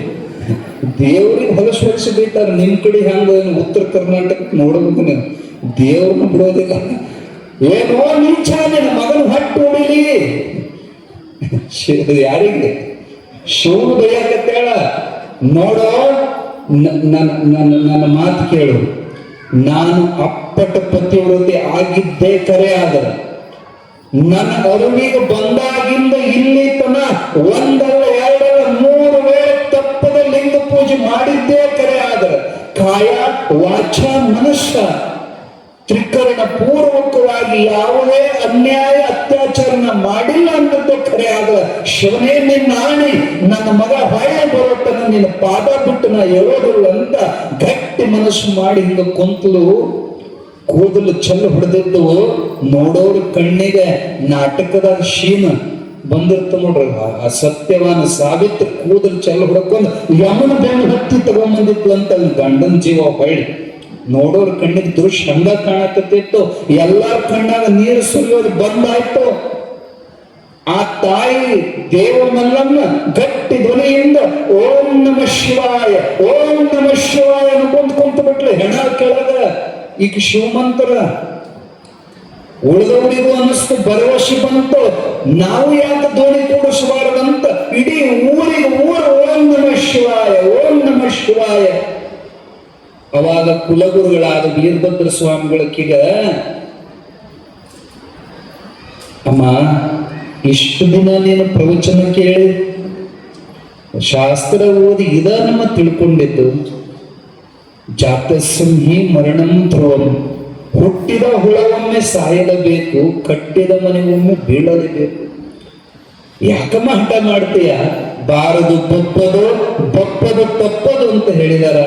Speaker 1: ದೇವ್ರಿಗೆ ಹೊಲಸು ಹೊಲಸು ಬೈತಾರೆ. ನಿಮ್ ಕಡೆ ಹಂಗ ಉತ್ತರ ಕರ್ನಾಟಕಕ್ಕೆ ನೋಡಬೇಕು ನೀವು, ದೇವ್ರನ್ನು ಬಿಡೋದಿಲ್ಲ. ಏನೋ ನೀಚ ನಿನ್ನ ಮಗನ ಹಟ್ಟು ಹೊಡಿಲಿ. ಯಾರಿಗೆ ಶಿವನು ಬೈಯಾಕತ್ತೇಳ. ನೋಡೋ ನನ್ನ ಮಾತು ಕೇಳು. ನಾನು ಅಪ್ಪಟ ಪತಿವ್ರತೆ ಆಗಿದ್ದೇ ಕರೆ ಆದ ನನ್ನ ಅರುವಿಗೆ ಬಂದಾಗಿಂದ ಇಲ್ಲಿ ತನ ಒಂದಲ್ಲ ಎರಡಲ್ಲ 3 ವೇಳೆ ತಪ್ಪದ ಲಿಂಗ ಪೂಜೆ ಮಾಡಿದ್ದೇ ಕರೆ ಆದ ಕಾಯ ವಾಚ ಮನಸ್ಸ ತ್ರಿಕರಣ ಪೂರ್ವಕವಾಗಿ ಯಾವುದೇ ಅನ್ಯಾಯ ಅತ್ಯಾಚಾರನ ಮಾಡಿಲ್ಲ ಅನ್ನೋದೇ ಖರೆ ಆದ. ಶಿವನೇ ನಿನ್ನ ಆಣಿ, ನನ್ನ ಮಗ ಹೊಳೆ ಬರುತ್ತಾನ, ನಿನ್ನ ಪಾದ ಬಿಟ್ಟು ನಾ ಹೇಳೋದಿಲ್ಲ ಅಂತ ಗಟ್ಟಿ ಮನಸ್ಸು ಮಾಡಿ ಹಿಂಗ ಕುಂತಲು. ಕೂದಲು ಚೆಲ್ಲು ಹೊಡೆದಿದ್ದು ನೋಡೋರು ಕಣ್ಣಿಗೆ ನಾಟಕದ ಶೀನ ಬಂದಿರ್ತ ನೋಡ್ರಿ. ಆ ಸತ್ಯವಾನ ಸಾವಿತ್ರ ಕೂದಲು ಚೆಲ್ಲು ಹೊಡ್ಕೊಂಡು ಯಮನ ಬೆನ್ನು ಹತ್ತಿ ತಗೊಂಡ್ಬಂದಿತ್ತು ಅಂತ ಗಂಡನ ಜೀವ ಹೊಳ್ಳಿ ನೋಡೋರ್ ಕಣ್ಣಿಗೆ ದೃಶ್ಯ ಹಂಗ ಕಾಣಕತ್ತಿತ್ತು. ಎಲ್ಲಾರ ಕಣ್ಣಾಗ ನೀರು ಸುರಿಯೋದು ಬಂದಾಯ್ತು. ಆ ತಾಯಿ ದೇವ ಮಲ್ಲಮ್ಮ ಗಟ್ಟಿ ಧ್ವನಿಯಿಂದ ಓಂ ನಮ ಶಿವಾಯ ಓಂ ನಮ ಶಿವಾಯ ಅನ್ಕೊಂತ ಕುಂತು ಬಿಟ್ಲು. ಹೆಣ ಕೆಳಗ ಈಗ ಶಿವಮಂತ್ರ ಉಳಿದವರಿಗೂ ಅನ್ನಿಸ್ತು, ಭರವಸೆ ಬಂತು. ನಾವು ಯಾಕೆ ಧ್ವನಿ ಕೂಡಿಸಬಾರದಂತ ಇಡೀ ಊರಿಗೆ ಓಂ ನಮ ಶಿವಾಯ ಓಂ ನಮ ಶಿವಾಯ. ಅವಾಗ ಕುಲಗುರುಗಳಾದ ವೀರಭದ್ರ ಸ್ವಾಮಿಗಳಕ್ಕೀಗ, ಅಮ್ಮ ಇಷ್ಟು ದಿನ ನೀನು ಪ್ರವಚನ ಕೇಳಿ ಶಾಸ್ತ್ರ ಓದಿ ಇದ ನಮ್ಮ ತಿಳ್ಕೊಂಡಿದ್ದು. ಜಾತಸ್ಸಂಹಿ ಮರಣಂ ಧ್ರುವಂ, ಹುಟ್ಟಿದ ಹುಳವೊಮ್ಮೆ ಸಾಯಲೇಬೇಕು, ಕಟ್ಟಿದ ಮನೆಗೊಮ್ಮೆ ಬೀಳಲೇಬೇಕು. ಯಾಕಮ್ಮ ಹಠ ಮಾಡ್ತೀಯ? ಬಾರದು ಬಪ್ಪದು ಬಪ್ಪದು ತಪ್ಪದು ಅಂತ ಹೇಳಿದಾರ.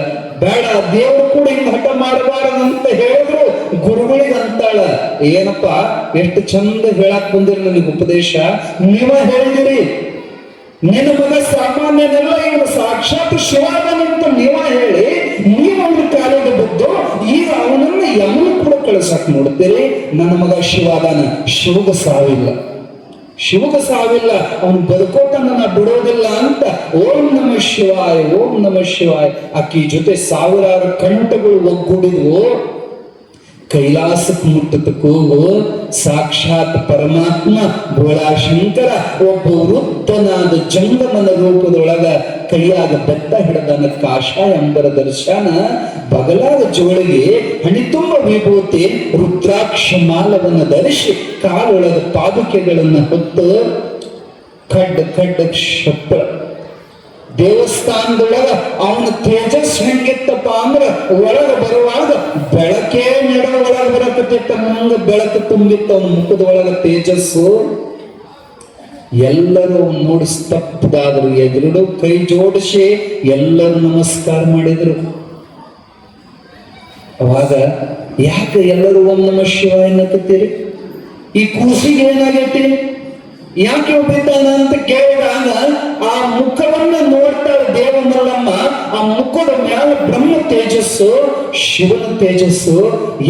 Speaker 1: ಬೇಡ, ದೇವರು ಕೂಡ ಹಿಂಗ ಹಠ ಮಾಡಬಾರದಂತ ಹೇಳಿದ್ರು. ಗುರುಗಳಿಗೆ ಅಂತಾಳ, ಏನಪ್ಪ ಎಷ್ಟು ಚಂದ ಹೇಳಕ್ ಬಂದಿರಿ ನನಗೆ ಉಪದೇಶ. ನೀವ ಹೇಳಿದಿರಿ ನಿನ್ನ ಮಗ ಸಾಮಾನ್ಯನೆಲ್ಲ ಇವನು ಸಾಕ್ಷಾತ್ ಶಿವಾದನಂತ ನೀವ ಹೇಳಿ ನೀವು ಅವನ ಕಾಲಿಗೆ ಬಿದ್ದು ಈಗ ಅವನನ್ನ ಯಮನ ಕೂಡ ಕಳಿಸಕ್ ನೋಡ್ತೀರಿ. ನನ್ನ ಮಗ ಶಿವಾದಾನ, ಶಿವಗ ಸಾವಿಲ್ಲ, ಶಿವಗ ಸಾವಿಲ್ಲ, ಅವನು ಬದುಕೋಟನ್ನ ನಾ ಬಿಡೋದಿಲ್ಲ ಅಂತ ಓಂ ನಮ ಶಿವಾಯ ಓಂ ನಮ ಶಿವಾಯ. ಆಕಿ ಜೊತೆ ಸಾವಿರಾರು ಕಂಠಗಳು ಒಗ್ಗೂಡಿದ್ವು. ಕೈಲಾಸಕ್ಕೆ ಮುಟ್ಟದ ಕೂಗು ಸಾಕ್ಷಾತ್ ಪರಮಾತ್ಮ ಭೋಳಾಶಂಕರ ಒಬ್ಬ ವೃತ್ತನಾದ ಜಂಗಮನ ರೂಪದೊಳಗ ಕೈಯಾಗ ಬೆತ್ತ ಹಿಡದನ ಕಾಷಾಯ ಅಂಬರ ದರ್ಶನ, ಬಗಲಾದ ಜೋಳಿಗೆ ಹಣಿತುಂಬ ವಿಭೂತಿ ರುದ್ರಾಕ್ಷ ಮಾಲವನ್ನು ಧರಿಸಿ ಕಾಲೊಳಗ ಪಾದುಕೆಗಳನ್ನು ಹೊತ್ತು ಖಡ್ಡ ಶಬ್ದ ದೇವಸ್ಥಾನದೊಳಗ ಅವನ ತೇಜಸ್ ಹೆಂಗಿತ್ತಪ್ಪ ಅಂದ್ರ ಒಳಗ ಬರುವಾಗ ಬೆಳಕೇ ನೆಡ ಒಳಗ ಬರಕತ್ತಿತ್ತ. ಮುಂಗ ಬೆಳಕು ತುಂಬಿತ್ತು ಅವನ ಮುಖದ ಒಳಗ ತೇಜಸ್ಸು. ಎಲ್ಲರೂ ನೋಡಿ ಸ್ತಬ್ಧಾದ್ರು. ಎದುರು ಕೈ ಜೋಡಿಸಿ ಎಲ್ಲರೂ ನಮಸ್ಕಾರ ಮಾಡಿದ್ರು. ಅವಾಗ ಯಾಕೆ ಎಲ್ಲರೂ ಓಂ ನಮಃ ಶಿವಾಯ ಅನ್ನಕತ್ತೀರಿ? ಈ ಕೂಸಿಗೆ ಏನಾಗೈತಿ? ಯಾಕೆ ಒಬ್ಬಿದ್ದಾನ ಅಂತ ಕೇಳಿದಾಗ ಆ ಮುಖವನ್ನ ನೋಡ್ತಾಳೆ ದೇವಮಲ್ಲಮ್ಮ. ಆ ಮುಖದ ಮ್ಯಾಲ ಬ್ರಹ್ಮ ತೇಜಸ್ಸು, ಶಿವನ ತೇಜಸ್ಸು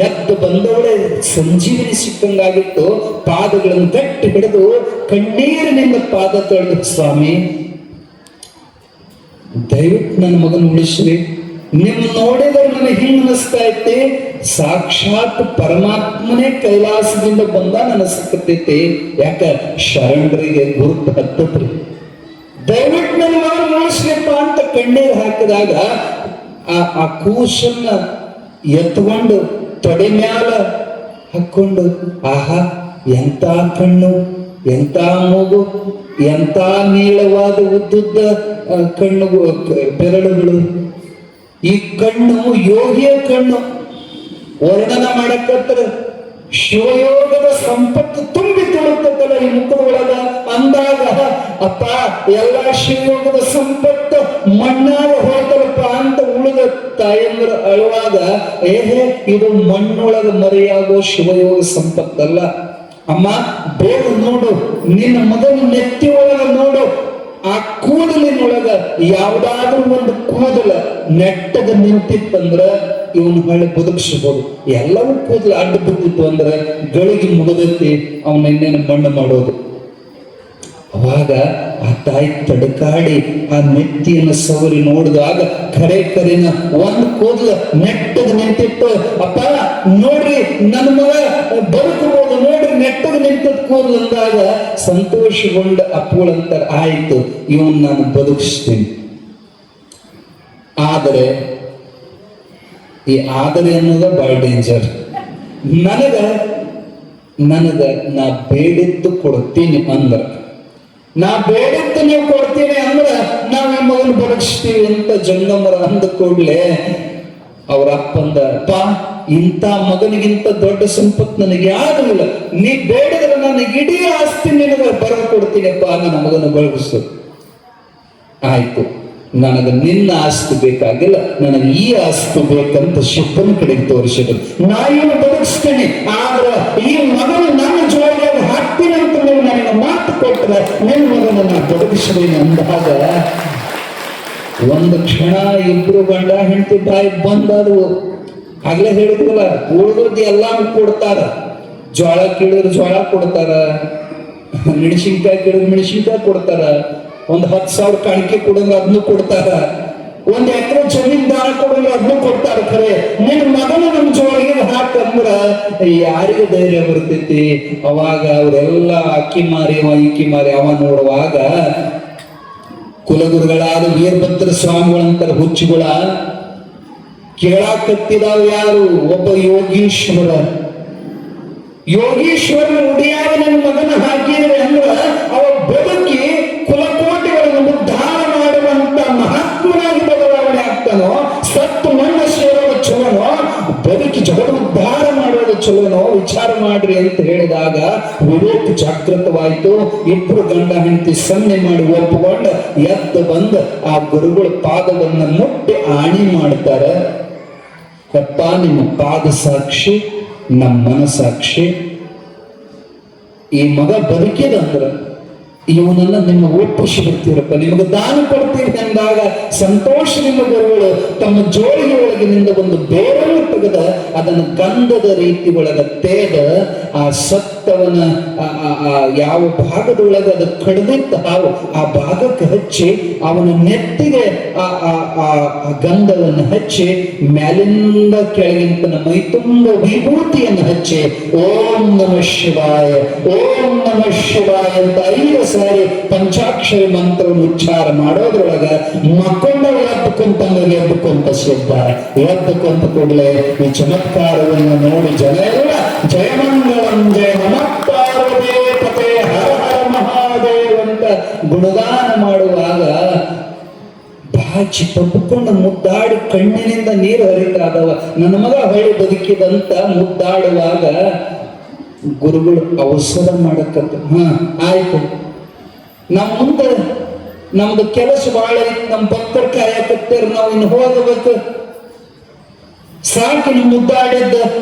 Speaker 1: ಎದ್ದು ಬಂದವಳೆ ಸಂಜೀವಿನಿ ಸಿಕ್ಕಂಗಾಗಿತ್ತು. ಪಾದಗಳನ್ನು ಗಟ್ಟಿ ಹಿಡಿದು ಕಣ್ಣೀರಿನಿಂದ ಪಾದ ತೊಳೆದ, ಸ್ವಾಮಿ ದಯವಿಟ್ಟು ನನ್ನ ಮಗನ ಉಳಿಸ್ರಿ. ನಿಮ್ ನೋಡಿದ್ರೆ ನನಗೆ ಹಿಂಗ್ ಅನಿಸ್ತಾ ಐತಿ, ಸಾಕ್ಷಾತ್ ಪರಮಾತ್ಮನೇ ಕೈಲಾಸದಿಂದ ಬಂದ ಅನಿಸಕತ್ತೈತಿ. ಯಾಕ ಶರಣರಿಗೆ ಗುರುತು ಹತ್ತತ್ರಿ. ದಯವಿಟ್ಟು ನನ್ನ ಮಗನ ಉಳಿಸ್ಲಿಪ್ಪ ಅಂತ ಕಣ್ಣೀರು ಹಾಕಿದಾಗ ಆ ಕೂಸನ್ನ ಎತ್ಕೊಂಡು ತೊಡೆ ಮ್ಯಾಲ ಹಾಕೊಂಡು, ಆಹಾ ಎಂತ ಕಣ್ಣು ಎಂತ ಮೂಗು, ಎಂತ ನೀಳವಾದ ಉದ್ದುದ್ದ ಕಣ್ಣು, ಬೆರಳುಗಳು. ಈ ಕಣ್ಣು ಯೋಗಿಯ ಕಣ್ಣು. ವರ್ಣನ ಮಾಡಕ್ಕತ್ರ ಶಿವಯೋಗದ ಸಂಪತ್ತು ತುಂಬಿ ತುಳುತ್ತಲ್ಲ ಈ ಮುಖದೊಳಗ ಅಂದಾಗ, ಅಪ್ಪ ಎಲ್ಲ ಶಿವಯೋಗದ ಸಂಪತ್ತು ಮಣ್ಣಾಗ ಹೋತಲಪ್ಪ ಅಂತ ಉಳಿದ ತಾಯಂದ್ರ ಅಳುವಾಗ, ಇದು ಮಣ್ಣೊಳಗ ಮರೆಯಾಗೋ ಶಿವಯೋಗ ಸಂಪತ್ತಲ್ಲ. ಅಮ್ಮ ಬೇಗ ನೋಡು, ನಿನ್ನ ಮಗನ ನೆತ್ತಿ ಒಳಗ ನೋಡು, ಆ ಕೂದಲಿನೊಳಗ ಯಾವ್ದಾದ್ರೂ ಒಂದು ಕೂದಲ ನೆಟ್ಟಗ ನಿಂತಿತ್ತಂದ್ರ ಇವನು ಹೊಳ್ಳಿ ಬದುಕಿಸಬಹುದು. ಎಲ್ಲವೂ ಕೂದಲು ಅಡ್ಡ ಬಿದ್ದಿತ್ತು ಅಂದ್ರೆ ಗಳಿಗೆ ಮುಗದತ್ತಿ ಅವನನ್ನೇನು ಮಣ್ಣು ಮಾಡೋದು. ಅವಾಗ ಆ ತಾಯಿ ತಡಕಾಡಿ ಆ ನೆತ್ತಿಯನ್ನು ಸವರಿ ನೋಡಿದಾಗ ಕರೆನ ಒಂದು ಕೂದಲು ನೆಟ್ಟಗೆ ನಿಂತಿತ್ತು. ಅಪ್ಪ ನೋಡ್ರಿ ನನ್ನ ಮಗ ಬದುಕಬಹುದು, ನೋಡ್ರಿ ನೆಟ್ಟಗೆ ನಿಂತದ್ ಕೂದಲು ಅಂದಾಗ ಸಂತೋಷಗೊಂಡ ಅಪ್ಪುಳಂತರ ಆಯ್ತು, ಇವನ್ ನಾನು ಬದುಕಿಸ್ತೀನಿ. ಆದರೆ ಈ ಆದರೆ ಅನ್ನೋದ ಬಹಳ ಡೇಂಜರ್. ನನಗ ನಾ ಬೇಡಿದ್ದು ಕೊಡ್ತೀನಿ ಅಂದ್ರ, ನಾ ಬೇಡಿದ್ದು ನೀವು ಕೊಡ್ತೀನಿ ಅಂದ್ರ ನಾವ್ ಈ ಮಗನ ಬದುಕಿಸ್ತೀವಿ ಅಂತ ಜಂಗಮರ ಅಂದ ಕೂಡ್ಲೆ ಅವ್ರ ಅಪ್ಪಂದ, ಅಪ್ಪ ಇಂಥ ಮಗನಿಗಿಂತ ದೊಡ್ಡ ಸಂಪತ್ತು ನನಗೆ ಯಾರು ಇಲ್ಲ, ನೀ ಬೇಡಿದ್ರೆ ನನಗೆ ಇಡೀ ಆಸ್ತಿ ನಿನಗೆ ಬರೆದು ಕೊಡ್ತೀನಪ್ಪ, ನನ್ನ ಮಗನ ಬದುಕಿಸು. ಆಯ್ತು, ನನಗೆ ನಿನ್ನ ಆಸ್ತಿ ಬೇಕಾಗಿಲ್ಲ, ನನಗೆ ಈ ಆಸ್ತಿ ಬೇಕಂತ ಶಿಪ್ಪನ ಕಡೆಗೆ ತೋರಿಸಿದ್ರು. ನಾ ಏನು ಬದುಕಿಸ್ತೇನೆ, ಆದ್ರ ಈ ಮಗನ ನನ್ನ ಜೋಡಿಯಾಗಿ ಹಾಕ್ತೀನಿ ಅಂತ ನೀವು ನನಗೆ ಮಾತು ಕೊಟ್ಟರೆ ನಿನ್ನ ಮಗನನ್ನ ಬದುಕಿಸ್ತೇನೆ ಅಂದಾಗ ಒಂದು ಕ್ಷಣ ಇಬ್ರು ಗಂಡ ಹೆಂಡತಿ ಬಾಯಿ ಬಂದದು. ಆಗ್ಲೇ ಹೇಳಿದ್ವಲ್ಲ, ಉಳಿದದ್ದು ಎಲ್ಲ ಕೊಡ್ತಾರ. ಜೋಳ ಕೀಳಿದ್ರೆ ಜೋಳ ಕೊಡ್ತಾರ, ಮೆಣಸಿನ್ಕಾಯಿ ಕೀಳಿದ್ರೆ ಮೆಣಸಿನ್ಕಾಯಿ ಕೊಡ್ತಾರ, ಒಂದು 10,000 ಕಾಣಿಕೆ ಕೊಡಿದ್ರೆ ಅದನ್ನು ಕೊಡ್ತಾರ, 1 ಎಕರೆ ಜಮೀನ್ ದಾನ ಕೊಡಿದ್ರೆ ಅದನ್ನು ಕೊಡ್ತಾರ. ಖರೆ ನಿನ್ನ ಮಗನ ನಮ್ಮ ಜೋಳಿಗೆ ಹಾಕಂದ್ರ ಯಾರಿಗೆ ಧೈರ್ಯ ಬರ್ತೈತಿ? ಅವಾಗ ಅವರೆಲ್ಲ ಅಕ್ಕಿ ಮಾರಿ ಈಕಿ ಮಾರಿ ಅವ ನೋಡುವಾಗ ಕುಲಗುರುಗಳಾದ ವೀರಭದ್ರ ಸ್ವಾಮಿಗಳಂತರ ಹುಚ್ಚುಗಳ ಕೇಳಾಕತ್ತಿದಾವ ಯಾರು? ಒಬ್ಬ ಯೋಗೀಶ್ವರ. ಯೋಗೀಶ್ವರನ ಉಡಿಯಾಗ ನನ್ನ ಮಗನ ಹಾಕಿದ್ರೆ ಅಂದ್ರ ಅವ ಬದುಕಿ ಕುಲಕೋಟಿಗಳನ್ನು ಉದ್ಧಾರ ಮಾಡುವಂತ ಮಹಾತ್ಮನಾಗಿ ಬದಲಾವಣೆ ಆಗ್ತಾನೋ, ಸತ್ತು ಮಣ್ಣ ಸೇರೋದು ಚಲೋನೋ, ಬದುಕಿ ಜಗದುದ್ಧಾರ ಮಾಡೋದು ಚಲೋನೋ ವಿಚಾರ ಮಾಡ್ರಿ ಅಂತ ಹೇಳಿದಾಗ ವಿವೇಕ ಜಾಗೃತವಾಯಿತು. ಇಬ್ರು ಗಂಡ ಹೆಂಡತಿ ಸನ್ನೆ ಮಾಡಿ ಒಪ್ಪಿಕೊಂಡು ಎದ್ದು ಬಂದು ಆ ಗುರುಗಳ ಪಾದವನ್ನ ಮುಟ್ಟಿ ಆಣಿ ಮಾಡ್ತಾರೆ. ಅಪ್ಪ ನಿಮ್ಮ ಪಾದ ಸಾಕ್ಷಿ, ನಮ್ಮ ಮನಸಾಕ್ಷಿ, ಈ ಮಗ ಬದುಕಿದಂದ್ರ ಇವನನ್ನ ನಿಮ್ಮ ಒಪ್ಪಿಸಿ ಬಿಡ್ತೀರಪ್ಪ, ನಿಮಗೆ ದಾನ ಕೊಡ್ತೀರಿ ಅಂದಾಗ ಸಂತೋಷದಿಂದ ಗುರುಗಳು ತಮ್ಮ ಜೋಳಿಗೆ ಒಳಗಿನಿಂದ ಒಂದು ಬೇರನ್ನು ತೆಗೆದ ಅದನ್ನು ಗಂಧದ ರೀತಿ ಒಳಗ ತೇದ ಆ ಸತ್ತವನ ಯಾವ ಭಾಗದೊಳಗೆ ಅದು ಕಡಿದಿತ್ತ ಹಾವು ಆ ಭಾಗಕ್ಕೆ ಹಚ್ಚಿ ಅವನ ನೆತ್ತಿಗೆ ಆ ಗಂಧವನ್ನು ಹಚ್ಚಿ ಮ್ಯಾಲಿಂದ ಕೆಳಗಿಂತ ಮೈ ತುಂಬ ವಿಭೂತಿಯನ್ನು ಹಚ್ಚಿ ಓಂ ನಮಃ ಶಿವಾಯ, ಓಂ ನಮಃ ಶಿವಾಯ ಅಂತ 5 ಸಾರಿ ಪಂಚಾಕ್ಷರಿ ಮಂತ್ರವನ್ನು ಉಚ್ಚಾರ ಮಾಡೋದ್ರೊಳಗ ಮಕ್ಕೊಂಡ ಎದ್ದುಕೊಂತ ಸಿದ್ಧ. ಎದ್ದುಕೊಂತ ಕೂಡಲೇ ಈ ಚಮತ್ಕಾರವನ್ನು ನೋಡಿ ಜನ ಎಲ್ಲ ಜಯಮಂಗಳಂ ಜಯ ನಮಃ ಪಾರ್ವತೀಪತೆ ಹರ ಹರ ಮಹಾದೇವ ಅಂತ ಗುಣಗಾನ ಮಾಡುವಾಗ ಬಾಚಿ ತಪ್ಪಿಕೊಂಡು ಮುದ್ದಾಡಿ ಕಣ್ಣಿನಿಂದ ನೀರು ಹರಿತಾದವ. ನನ್ನ ಮಗ ಹೊಳಿ ಬದುಕಿದಂತ ಮುದ್ದಾಡುವಾಗ ಗುರುಗಳು ಅವಸರ ಮಾಡಕ್ಕಂತ, ಆಯ್ತು ನಮ್ಮ ಮುಂದೆ ನಮ್ದು ಕೆಲಸ ಬಹಳ ಐತಿ, ನಮ್ಮ ಭಕ್ತರು ಕಾಯಕತ್ತೇರ, ನಾವು ಇನ್ನು ಹೋಗಬೇಕು, ಸಾಕಿ ನೀವು ಮುದ್ದಾಡಿದ್ದ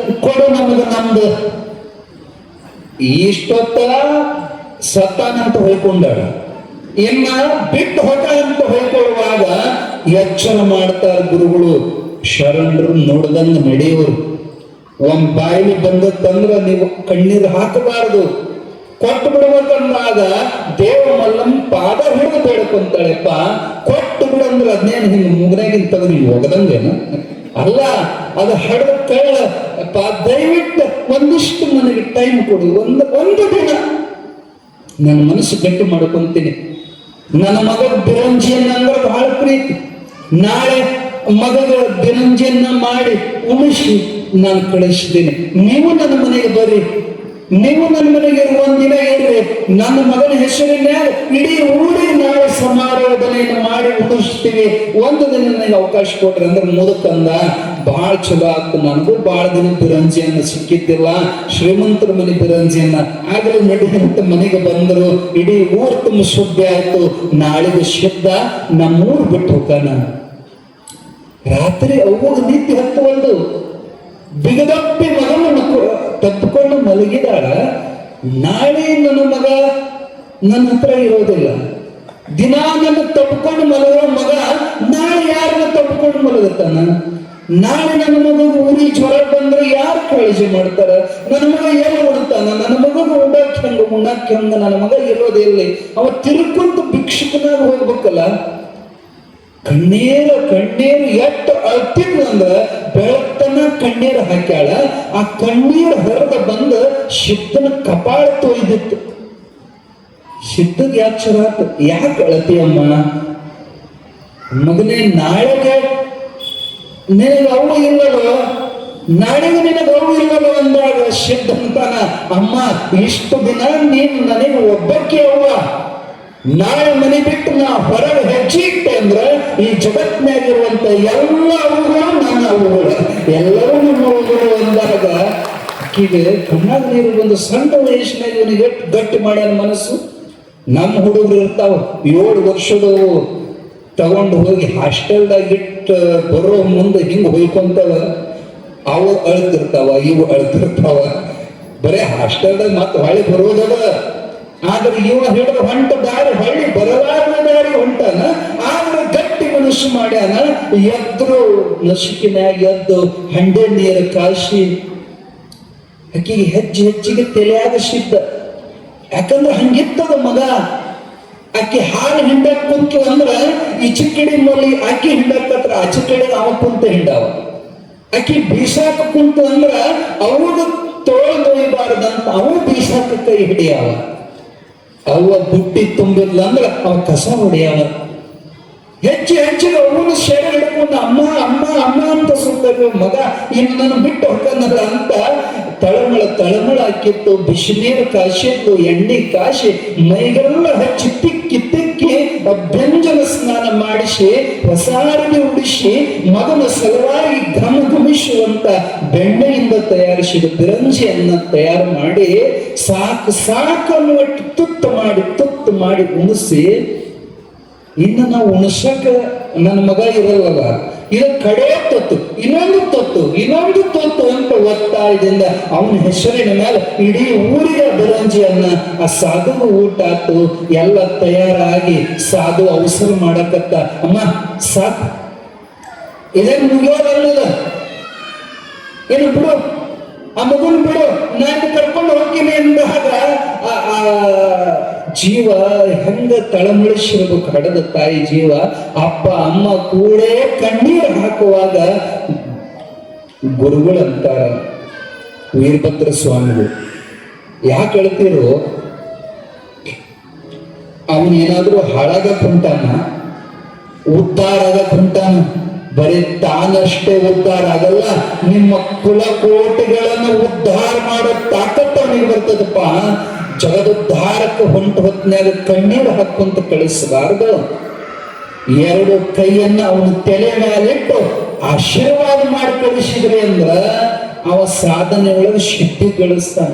Speaker 1: ಕೊಡು ನಮ್ದು. ಇಷ್ಟೊತ್ತ ಸತ್ತಾನಂತ ಹೊಯ್ಕೊಂಡಾಳ, ಇನ್ನ ಬಿಟ್ಟು ಹೊಟ ಅಂತ ಹೊಯ್ಕೊಳ್ಳುವಾಗ ಎಚ್ಚರ ಮಾಡ್ತಾರ ಗುರುಗಳು. ಶರಣರು ನೋಡ್ದಂಗ ನಡೆಯೋರು. ಒಂದ್ ಬಾಯಿಲಿ ಬಂದತ್ತಂದ್ರ ನೀವು ಕಣ್ಣೀರು ಹಾಕಬಾರದು, ಕೊಟ್ಟು ಬಿಡ್ಬೇಕಂದಾಗ ದೇವ ಮಲ್ಲಮ್ಮ ಪಾದ ಹಿಡಿದು ಬೇಡ್ಕೊಂತಾಳೆಪ್ಪ, ಕೊಟ್ಟು ಬಿಡಂದ್ರೆ ಅದನ್ನೇನು ಹಿಂಗೆ ಮುಗ್ನಾಗಿನ ತೆಗೆದು ನೀವು ಹೋಗದಂಗೇನು ಅಲ್ಲ, ಅದು ಹಡದ ಕಳ್ಳಪ್ಪ. ದಯವಿಟ್ಟು ಒಂದಿಷ್ಟು ನನಗೆ ಟೈಮ್ ಕೊಡು, ಒಂದು ದಿನ ನನ್ನ ಮನಸ್ಸು ಗಟ್ಟಿ ಮಾಡ್ಕೊಂತೀನಿ. ನನ್ನ ಮಗ ಬಿರಂಜಿಯನ್ನ ಅಂದ್ರೆ ಬಹಳ ಪ್ರೀತಿ. ನಾಳೆ ಮಗಗಳ ಬಿರಂಜಿಯನ್ನ ಮಾಡಿ ಉಳಿಸಿ ನಾನು ಕಳಿಸ್ತೀನಿ, ನೀವು ನನ್ನ ಮನೆಗೆ ಬರ್ರಿ. ನೀವು ನನ್ನ ಮನೆಗೆ ಒಂದಿನ ಇರ್ರಿ, ನನ್ನ ಮಗನ ಹೆಸರಿನ ಇಡೀ ಊರಿಗೆ ನಾಳೆ ಸಮಾರೋಧನೆಯನ್ನು ಮಾಡಿ ಉಳಿಸ್ತೀವಿ, ಒಂದು ದಿನ ನನಗೆ ಅವಕಾಶ ಕೊಟ್ರಿ ಅಂದ್ರೆ ಮುದುಕಂದ ಬಹಳ ಚಲೋ ಆಗ್ತು. ನನಗೂ ಬಹಳ ದಿನ ಬಿರಂಜಿಯನ್ನ ಸಿಕ್ಕಿದ್ದಿಲ್ಲ, ಶ್ರೀಮಂತರ ಮನೆ ಬಿರಂಜಿಯನ್ನ. ಆಗಲೇ ನಡಿದಂತ ಮನೆಗೆ ಬಂದರು, ಇಡೀ ಊರು ತುಂಬ ಸುದ್ದಿ ಆಯ್ತು. ನಾಳೆಗೆ ಶುದ್ಧ ನಮ್ಮೂರು ಬಿಟ್ಟು ಹೋಗೋಣ. ರಾತ್ರಿ ಅವ್ವಾಗ ನಿತ್ಯ ಹತ್ತು ಒಂದು ಬಿಗದಪ್ಪಿ ಮಗನನ್ನು ತಪ್ಪಿಕೊಂಡು ಮಲಗಿದಾಳ. ನಾಳೆ ನನ್ನ ಮಗ ನನ್ನ ಹತ್ರ ಇರೋದಿಲ್ಲ. ದಿನಾ ನನ್ನ ತಪ್ಪಿಕೊಂಡು ಮಲಗೋ ಮಗ ನಾಳೆ ಯಾರನ್ನ ತಪ್ಪಿಕೊಂಡು ಮಲಗುತ್ತಾನ? ನಾಳೆ ನನ್ನ ಮಗ ಊರಿಗೆ ಜ್ವರ ಬಂದ್ರೆ ಯಾರು ಕಾಳಜಿ ಮಾಡ್ತಾರ? ನನ್ನ ಮಗ ಏನು ಉಡ್ತಾನ? ನನ್ನ ಮಗನ ಉಡಾಕ್ ಹೆಂಗ ಉಣ್ಣಾಕ್ ಹೆಂಗ? ನನ್ನ ಮಗ ಇರೋದೇ ಇಲ್ಲಿ, ಅವ ತಿರ್ಕೊಂತ ಭಿಕ್ಷುಕನಾಗ ಹೋಗ್ಬೇಕಲ್ಲ. ಕಣ್ಣೀರು ಎಷ್ಟು ಅಳ್ತಿದ್ಲು ಅಂದ್ರ ಬೆಳತನ ಕಣ್ಣೀರು ಹಾಕ್ಯಾಳ. ಆ ಕಣ್ಣೀರು ಹರಿದ ಬಂದ ಸಿದ್ಧನ ಕಪಾಳ ತೊಯ್ದಿತ್ತು. ಸಿದ್ಧಗ್ ಯಾಕೆ ಚರ ಆತ? ಯಾಕೆ ಅಳತಿಯಮ್ಮ? ಮಗನೇ, ನಾಳೆಗೆ ನಿನಗೆ ಅವು ಇಲ್ಲವೋ, ನಾಳೆಗೆ ನಿನಗೆ ಅವು ಇಲ್ಲವೋ ಅಂದಾಗ ಸಿದ್ಧ ಅಂತಾನ, ಅಮ್ಮ ಇಷ್ಟು ದಿನ ನೀನು ನನಗೆ ಒಬ್ಬಕ್ಕೆ ಅವ್ವ, ನಾಳೆ ಮನೆ ಬಿಟ್ಟು ನಾ ಹೊರಗೆ ಹೆಜ್ಜೆ ಇಟ್ಟೆ ಅಂದ್ರೆ ಈ ಜಗತ್ನಾಗಿರುವಂತ ಎಲ್ಲ ಅವುಗಳು ನನ್ನ ಅವುಗಳು, ಎಲ್ಲರೂ ನಮ್ಮ ಅವುಗಳು ಅಂದಾಗ ಆಕಿಗೆ ಕಣ್ಣಾಗ ನೀರು ಒಂದು ಸಣ್ಣ ವಯಸ್ಸಿನಾಗ ಇವನಿಗೆ ಗಟ್ಟಿ ಮಾಡ್ಯಾನ ಮನಸ್ಸು. ನಮ್ಮ ಹುಡುಗರು ಇರ್ತಾವ 7 ವರ್ಷದವು ತಗೊಂಡು ಹೋಗಿ ಹಾಸ್ಟೆಲ್ದಾಗ ಇಟ್ಟು ಬರೋ ಮುಂದೆ ಹಿಂಗೆ ಹೊಯ್ಕೊಂತಾವ. ಅವು ಅಳ್ತಿರ್ತಾವ, ಇವು ಅಳ್ತಿರ್ತಾವ. ಬರೇ ಹಾಸ್ಟೆಲ್ದಾಗ ಮತ್ತೆ ಹೊಳಿ ಬರೋದವ. ಆದ್ರೆ ಇವ ಹಿಡಿದ ಹೊಂಟ ದಾರಿ ಹೊಳ್ಳಿ ಬರಲಾರದ ದಾರಿ ಹೊಂಟಾನ. ಆದ್ರೆ ಗಟ್ಟಿ ಮನಸ್ಸು ಮಾಡ್ಯಾನ. ಎದ್ರು ನಸುಕಿನಾಗ ಎದ್ದು ಹಂಡೆ ನೀರು ಕಾಯಿಸಿ ಆಕಿಗೆ ಹೆಚ್ಚಿಗೆ ತಲೆಯಾಗ ಸಿದ್ಧ. ಯಾಕಂದ್ರೆ ಹಂಗಿತ್ತದ ಮಗ. ಆಕಿ ಹಾಲು ಹಿಂಡಕ್ ಕುಂತು ಅಂದ್ರ ಈಚೆ ಕಡೆ ಮೊಲಿ ಆಕಿ ಹಿಂಡಕತ್ರ ಆಚೆ ಕಡೆ ಅವ ಕುಂತ ಹಿಂಡಾವ. ಆಕಿ ಬೀಸಾಕ ಕುಂತು ಅಂದ್ರ ಅವಾಗ ತೋಳು ನೋಯಬಾರ್ದಂತ ಅವ ಬೀಸಾಕ ಕೈ ಹಿಡಿಯಾವ. ಅವ ಬುಟ್ಟಿ ತುಂಬಿದ್ಲ ಅಂದ್ರ ಅವ ಕಸ ಹೊಡೆಯವ. ಹೆಚ್ಚಿಗೆ ಅವನು ಶೇರ್ ಹಿಡ್ಕೊಂಡು ಅಮ್ಮ ಅಮ್ಮ ಅಮ್ಮ ಅಂತ ಸುತ್ತ ಮಗ ಇನ್ನು ನನ್ನ ಬಿಟ್ಟು ಹೊಕ್ಕನಲ್ಲ ಅಂತ ತಳಮಳ ಹಾಕಿತ್ತು. ಬಿಸಿನೀರು ಕಾಶಿತ್ತು, ಎಣ್ಣೆ ಕಾಶಿ ಮೈಗೆಲ್ಲ ಹಚ್ಚಿ ತಿಕ್ಕಿ ಅಭ್ಯಂಜನ ಸ್ನಾನ ಮಾಡಿಸಿ ಹೊಸಾರಿಗೆ ಉಡಿಸಿ ಮಗನ ಸಲುವಾಗಿ ಘಮಿಸುವಂತ ಬೆಣ್ಣೆಯಿಂದ ತಯಾರಿಸಿದ ಬಿರಂಜಿಯನ್ನ ತಯಾರು ಮಾಡಿ ಸಾಕು ಅನ್ನುವಟ್ಟು ತುತ್ತು ಮಾಡಿ ಉಣಿಸಿ, ಇನ್ನು ನಾವು ಉಣಸಕ ನನ್ನ ಮಗ ಇರಲ್ಲ, ಇದು ಕಡೆ ತೊತ್ತು ಇನ್ನೊಂದು ತೊತ್ತು ಅಂತ ಒತ್ತಾಯದಿಂದ ಅವನ ಹೆಸರಿನ ಮೇಲೆ ಇಡೀ ಊರಿಗೆ ಬಿರಂಜಿಯನ್ನ ಆ ಸಾಧುವು ಊಟ ಆತು. ಎಲ್ಲ ತಯಾರಾಗಿ ಸಾಧು ಅವಸರ ಮಾಡಕತ್ತ. ಅಮ್ಮ ಸಾಕು, ಇದೇನು ಮುಗಿಯೋದಲ್ಲ, ಏನು ಬಿಡು, ಆ ಮಗುನ್ ಬಿಡು, ನಾನು ಕರ್ಕೊಂಡು ಹೋಗ್ತೀನಿ ಅಂದಾಗ ಜೀವ ಹೆಂಗ ತಳಮಳಿಸಿರ್ಬೇಕು. ಹಡದ ತಾಯಿ ಜೀವ ಅಪ್ಪ ಅಮ್ಮ ಕೂಡೇ ಕಣ್ಣೀರು ಹಾಕುವಾಗ ಗುರುಗಳಂತಾರ, ವೀರಭದ್ರ ಸ್ವಾಮಿಗಳು, ಯಾಕೆ ಹೇಳ್ತೀರೋ, ಅವನೇನಾದ್ರೂ ಹಾಳಾಗಕ್ ಹೊಂಟಾನ, ಉದ್ಧಾರ ಆಗಕ್ ಹೊಂಟಾನ. ಬರೀ ತಾನಷ್ಟೇ ಉದ್ಧಾರ ಆಗಲ್ಲ, ನಿಮ್ಮ ಕುಲಕೋಟಿಗಳನ್ನು ಉದ್ಧಾರ ಮಾಡೋ ತಾಕತ್ತು ಅವನಿಗೆ ಬರ್ತದಪ್ಪ. ಜಗದುದ್ಧಾರಕ್ಕೆ ಹೊತ್ನ್ಯಾಗ ಕಣ್ಣೀರು ಹಾಕುವಂತ ಕಳಿಸಬಾರ್ದು. 2 ಕೈಯನ್ನ ಅವನ ತಲೆ ಮೇಲಿಟ್ಟು ಆಶೀರ್ವಾದ ಮಾಡಿ ಕಳಿಸಿದ್ರಿ ಅಂದ್ರ ಅವ ಸಾಧನೆ ಒಳಗೆ ಸಿದ್ಧಿ ಗಳಿಸ್ತಾನ.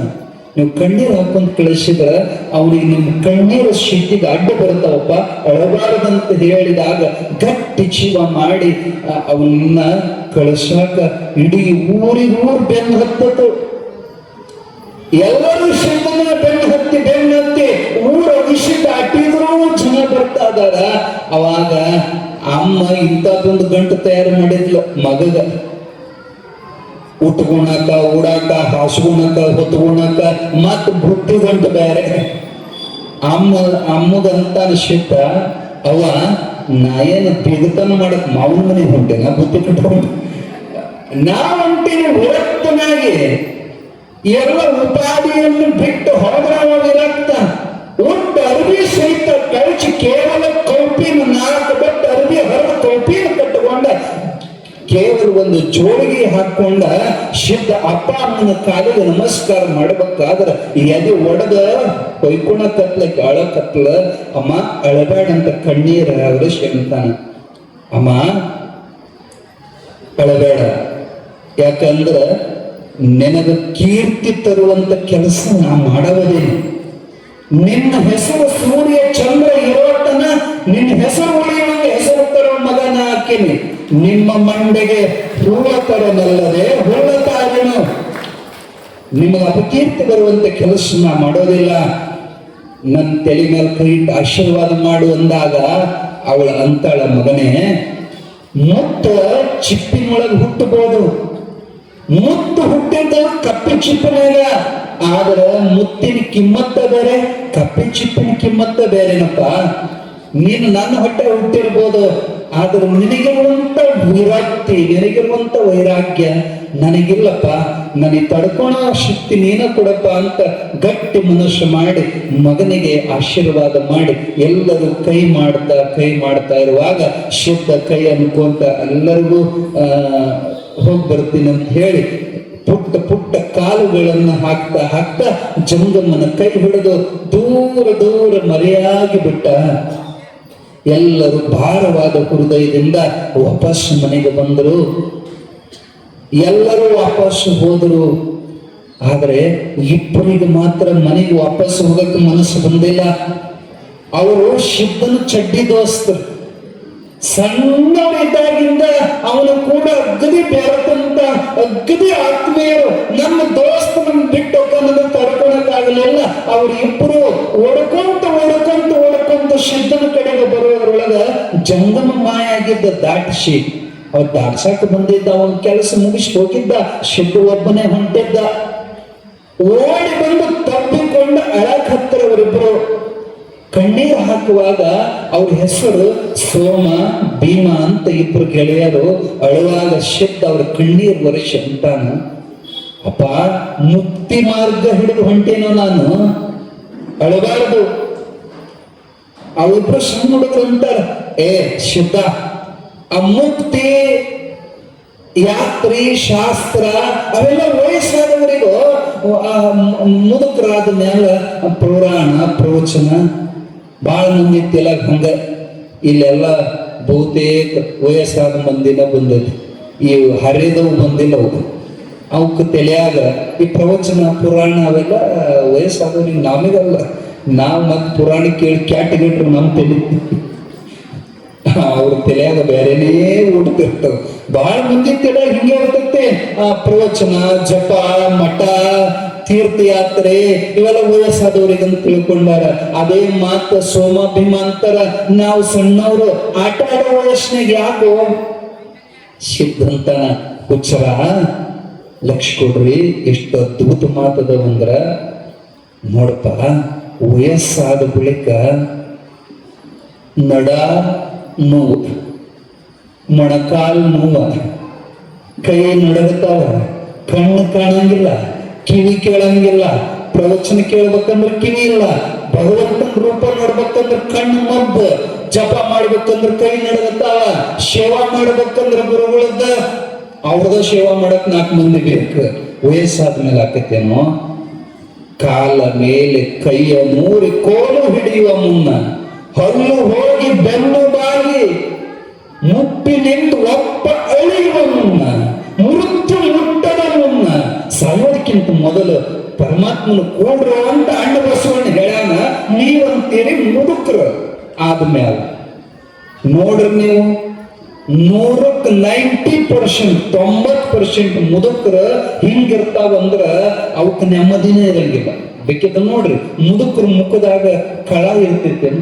Speaker 1: ನೀವು ಕಣ್ಣೀರು ಹಾಕೊಂತ ಕಳಿಸಿದ್ರ ಅವನಿಗೆ ನಿಮ್ಮ ಕಣ್ಣೀರು ಸಿದ್ಧಿಗೆ ಅಡ್ಡ ಬರ್ತಾವಪ್ಪ, ಅಳಬಾರದಂತ ಹೇಳಿದಾಗ ಗಟ್ಟಿ ಜೀವ ಮಾಡಿ ಅವನ್ನ ಕಳಿಸಾಕ ಇಡೀ ಊರಿಗೂರು ಬೆನ್ನು ಹತ್ತತು. ಎಲ್ಲರೂ ಸಿದ್ಧನ ಬೆನ್ನು ಹತ್ತಿ ಊರ ವಿಷಯ ದಾಟಿದ್ರು ಜನ ಬರ್ತಾ ಇದಾರ. ಅವಾಗ ಅಮ್ಮ ಇಂಥದ್ದೊಂದು ಗಂಟು ತಯಾರು ಮಾಡಿದ್ಲ ಮಗಗ, ಉಟ್ಕೊಳಕ, ಉಡಾಕ, ಹಾಸ್ಕೊಳಕ, ಹೊತ್ಕೊಳಕ, ಮತ್ ಬುಟ್ಟಿ ಗಂಟು ಬೇರೆ. ಅಮ್ಮಗಂತ ಸಿದ್ಧ ಅವ, ನಾ ಏನು ಬಿಗತನ ಮಾಡಕ್ ಮಾವನ ಮನೆಗೆ ಹೊಂಟೇನ ಬುತ್ತಿ ಕಟ್ಕೊಂಡು ನಾ ಹೊಂಟೇನೆ ಹೊರತನಾಗಿ. ಎಲ್ಲ ಉಪಾಧಿಯನ್ನು ಬಿಟ್ಟು ಹೋದ್ರ ವಿರಕ್ತ ಒಟ್ಟು ಅರಬಿ ಸಹಿತ ಕಳಿಸಿ ಕೇವಲ ಕೌಪಿನ 4 ಬಟ್ ಅರಬಿ ಹೊರ ಕೌಪಿನ ಕಟ್ಟುಕೊಂಡ ಕೇವಲ ಒಂದು ಜೋಳಿಗೆ ಹಾಕೊಂಡ ಸಿದ್ಧ ಅಪ್ಪ ಅಮ್ಮನ ಕಾಲಿಗೆ ನಮಸ್ಕಾರ ಮಾಡ್ಬೇಕಾದ್ರೆ ಎದೆ ಒಡೆದ ಹೊಯ್ಕೊಣ ಕತ್ಲಕ್ಕೆ ಅಳ ಕತ್ಲ ಅಮ್ಮ ಅಳಬೇಡ ಅಂತ ಕಣ್ಣೀರ ಅವರಿಸಿ ಅಂತಾನ. ಅಮ್ಮ ಅಳಬೇಡ, ಯಾಕಂದ್ರ ನಿನಗ ಕೀರ್ತಿ ತರುವಂತ ಕೆಲಸ ನಾ ಮಾಡವದೇನು. ನಿನ್ನ ಹೆಸರು ಸೂರ್ಯ ಚಂದ್ರ ಇರೋಟನ ನಿನ್ನ ಹೆಸರು ಉಳಿಯುವಂಗೆ ಹೆಸರು ತರೋ ಮಗನ ಹಾಕಿನಿ. ನಿಮ್ಮ ಮಂಡೆಗೆ ಹೂವ ತರನಲ್ಲದೆ ಹುಳ ತಾರಿನು. ನಿಮಗೆ ಅಪಕೀರ್ತಿ ಬರುವಂತ ಕೆಲಸ ನಾ ಮಾಡೋದಿಲ್ಲ. ನನ್ನ ತಲೆ ಮೇಲೆ ಕೈ ಇಟ್ಟು ಆಶೀರ್ವಾದ ಮಾಡು ಅಂದಾಗ ಅವಳ ಅಂತಾಳ, ಮಗನೇ ಮುತ್ತ ಚಿಪ್ಪಿನೊಳಗೆ ಹುಟ್ಟಬಹುದು, ಮುತ್ತು ಹುಟ್ಟಿದ್ದ ಕಪ್ಪಿ ಚಿಪ್ಪಿನಾಗ. ಆದ್ರೆ ಮುತ್ತಿನ ಕಿಮ್ಮತ್ತ ಬೇರೆ, ಕಪ್ಪಿ ಚಿಪ್ಪಿನ ಕಿಮ್ಮತ್ತ ಬೇರೆನಪ್ಪ. ನೀನು ನನ್ನ ಹೊಟ್ಟೆ ಹುಟ್ಟಿರ್ಬೋದು, ಆದ್ರೆ ನಿನಗಿರುವಂತ ವಿರಕ್ತಿ, ನಿನಗಿರುವಂತ ವೈರಾಗ್ಯ ನನಗಿಲ್ಲಪ್ಪ. ನನಗೆ ತಡ್ಕೊಳೋ ಶಕ್ತಿ ನೀನ ಕೊಡಪ್ಪ ಅಂತ ಗಟ್ಟಿ ಮನಸ್ಸು ಮಾಡಿ ಮಗನಿಗೆ ಆಶೀರ್ವಾದ ಮಾಡಿ ಎಲ್ಲರೂ ಕೈ ಮಾಡ್ತಾ ಇರುವಾಗ ಶುದ್ಧ ಕೈ ಅನ್ಕೊಂತ ಎಲ್ಲರಿಗೂ ಹೋಗಿ ಬರ್ತೀನಿ ಅಂತ ಹೇಳಿ ಪುಟ್ಟ ಪುಟ್ಟ ಕಾಲುಗಳನ್ನು ಹಾಕ್ತಾ ಜಂಗಮ್ಮನ ಕೈ ಹಿಡಿದು ದೂರ ಮರೆಯಾಗಿ ಬಿಟ್ಟ. ಎಲ್ಲರೂ ಭಾರವಾದ ಹೃದಯದಿಂದ ವಾಪಸ್ ಮನೆಗೆ ಬಂದರು. ಎಲ್ಲರೂ ವಾಪಸ್ ಹೋದರು. ಆದರೆ ಇಬ್ಬರಿಗೆ ಮಾತ್ರ ಮನೆಗೆ ವಾಪಸ್ ಹೋಗಕ್ಕೆ ಮನಸ್ಸು ಬಂದಿಲ್ಲ. ಅವರು ಸಿದ್ಧನ ಚಡ್ಡಿ ದೋಸ್ತರು. ಸಣ್ಣವರಿದ್ದಾಗಿಂದ ಅವನು ಕೂಡ ಅಗ್ಗದಿ ಬೆರೆತಂತ ಅಗ್ಗದಿ ಆತ್ಮೀಯರು. ನಮ್ಮ ದೋಸ್ತ ನಮ್ ಬಿಟ್ಟು ಅನ್ನೋದು ತಡ್ಕೊಳಕ್ಕಾಗಲಿಲ್ಲ. ಅವ್ರು ಇಬ್ಬರು ಓಡ್ಕೊಂತ ಸಿದ್ಧನ ಕಡೆಗೆ ಬರೋದ್ರೊಳಗ ಜಂಗಮ ಮಾಯ ಆಗಿದ್ದ ದಾಟಿಸಿ ಅವ್ರು ದಾಟ್ಸಕ್ಕೆ ಬಂದಿದ್ದ. ಅವನ ಕೆಲಸ ಮುಗಿಸಿ ಹೋಗಿದ್ದ. ಸಿದ್ಧ ಒಬ್ಬನೇ ಹೊಂಟಿದ್ದ. ಓಡಿ ಬಂದು ತಪ್ಪಿಕೊಂಡು ಅಳಕ್ ಹತ್ತಿರವರಿಬ್ಬರು. ಕಣ್ಣೀರು ಹಾಕುವಾಗ ಅವ್ರ ಹೆಸರು ಸೋಮ ಭೀಮ ಅಂತ ಇಬ್ರು ಗೆಳೆಯರು. ಅಳುವಾಗ ಸಿದ್ಧ ಅವ್ರ ಕಣ್ಣೀರು ವರ್ಷ ಅಂತಾನ, ಅಪ್ಪ ಮುಕ್ತಿ ಮಾರ್ಗ ಹಿಡಿದು ಹೊಂಟೇನೋ ನಾನು, ಅಳಬಾರದು. ಅವರಿಬ್ರು ಸಣ್ಣ ಹುಡುಗರು ಅಂತಾರ, ಸಿದ್ಧ ಆ ಮುಕ್ತಿ ಯಾತ್ರಿ ಶಾಸ್ತ್ರ ಅವೆಲ್ಲ ವಯಸ್ಸಾದವರಿಗೂ ಮುದುಕರಾದ ಮೇಲೆ ಪುರಾಣ ಪ್ರವಚನ ಬಾಳ ಮಂದಿ ತಿಲಕ್ ಹಂಗ. ಇಲ್ಲೆಲ್ಲ ಬಹುತೇಕ ವಯಸ್ಸಾದ ಮಂದಿನ ಬಂದೈತಿ, ಈ ಹರಿದವು ಬಂದಿಲ್ಲ. ಅವಕ್ಕೆ ತಿಳಿಯಾಗ ಈ ಪ್ರವಚನ ಪುರಾಣ ಅವೆಲ್ಲ ವಯಸ್ಸಾದವ್ರಿಗೆ ನಮಗಲ್ಲ. ನಾವು ಮತ್ತೆ ಪುರಾಣ ಕೇಳಿ ಕ್ಯಾಟಗಿಟ್ರು ನಮ್ಮ ತಲೆ, ಅವ್ರ ತಲೆಯಾಗ ಬೇರೆನೇ ಓಡ್ತಿರ್ತಾವ. ಬಹಳ ಮಂದಿ ತಲೆ ಹಿಂಗೆ ಇರ್ತೈತೆ. ಆ ಪ್ರವಚನ, ಜಪ, ಮಠ, ತೀರ್ಥಯಾತ್ರೆ ಇವೆಲ್ಲ ವಯಸ್ಸಾದವ್ರಿಗಂತ ತಿಳ್ಕೊಂಡಾರ. ಅದೇ ಮಾತ ಸೋಮ ಭೀಮ ಅಂತಾರ. ನಾವು ಸಣ್ಣವರು ಆಟ ಆಡೋ ವಯಸ್ಸಿನಾಗ ಯಾಕೋ ಸಿದ್ಧಂತ ಹುಚ್ಚರ ಲಕ್ಷ ಕೊಡ್ರಿ. ಎಷ್ಟು ಅದ್ಭುತ ಮಾತದವಂದ್ರ ನೋಡಪ್ಪ, ವಯಸ್ಸಾದ ಬಳಿಕ ನಡ ನೋವು, ಮೊಣಕಾಲು ನೋವು, ಕೈ ನಡಗತಾವ, ಕಣ್ಣು ಕಾಣಂಗಿಲ್ಲ, ಕಿವಿ ಕೇಳಂಗಿಲ್ಲ. ಪ್ರವಚನ ಕೇಳ್ಬೇಕಂದ್ರೆ ಕಿವಿ ಇಲ್ಲ, ಭಗವಂತನ ರೂಪ ನೋಡ್ಬೇಕಂದ್ರೆ ಕಣ್ಣು ಮಬ್ಬ, ಜಪ ಮಾಡ್ಬೇಕಂದ್ರೆ ಕೈ ನಡಗತಾವ, ಸೇವಾ ಮಾಡ್ಬೇಕಂದ್ರೆ ಗುರುಗಳದ್ದ ಅವ್ರದ ಸೇವಾ ಮಾಡಕ್ 4 ಮಂದಿ ಬೇಕು. ವಯಸ್ಸಾದ್ಮೇಲೆ ಆಕತ್ತೇನೋ ಕಾಲ ಮೇಲೆ ಕೈಯ ಮೂರಿ ಕೋಲು ಹಿಡಿಯುವ ಮುನ್ನ, ಹಲ್ಲು ಹೋಗಿ ಬೆನ್ನು ಬಾಗಿ ಮುಪ್ಪಿನಿಂದ ಒಪ್ಪ ಅಳಿಯುವ ಮುನ್ನ, ಮೃತ್ಯು ಮುಟ್ಟದ ಮುನ್ನ, ಸಾಯೋದಕ್ಕಿಂತ ಮೊದಲು ಪರಮಾತ್ಮನ ಕೂಡ್ರು ಅಂತ ಅಣ್ಣ ಬಸವಣ್ಣ ಹೇಳ್ಯಾನ. ನೀವಂತೀರಿ ಮುದುಕರು ಆದ್ಮೇಲೆ ನೋಡ್ರಿ ನೀವು 100ಕ್ಕೆ 90%, 90% ಮುದುಕರು ಹಿಂಗಿರ್ತಾವಂದ್ರ ಅವಕ್ಕೆ ನೆಮ್ಮದಿನೇ ಇರಂಗಿಲ್ಲ. ಬೇಕಿದ್ದ ನೋಡ್ರಿ, ಮುದುಕರು ಮುಖದಾಗ ಕಳ ಇರ್ತೈತೇನು,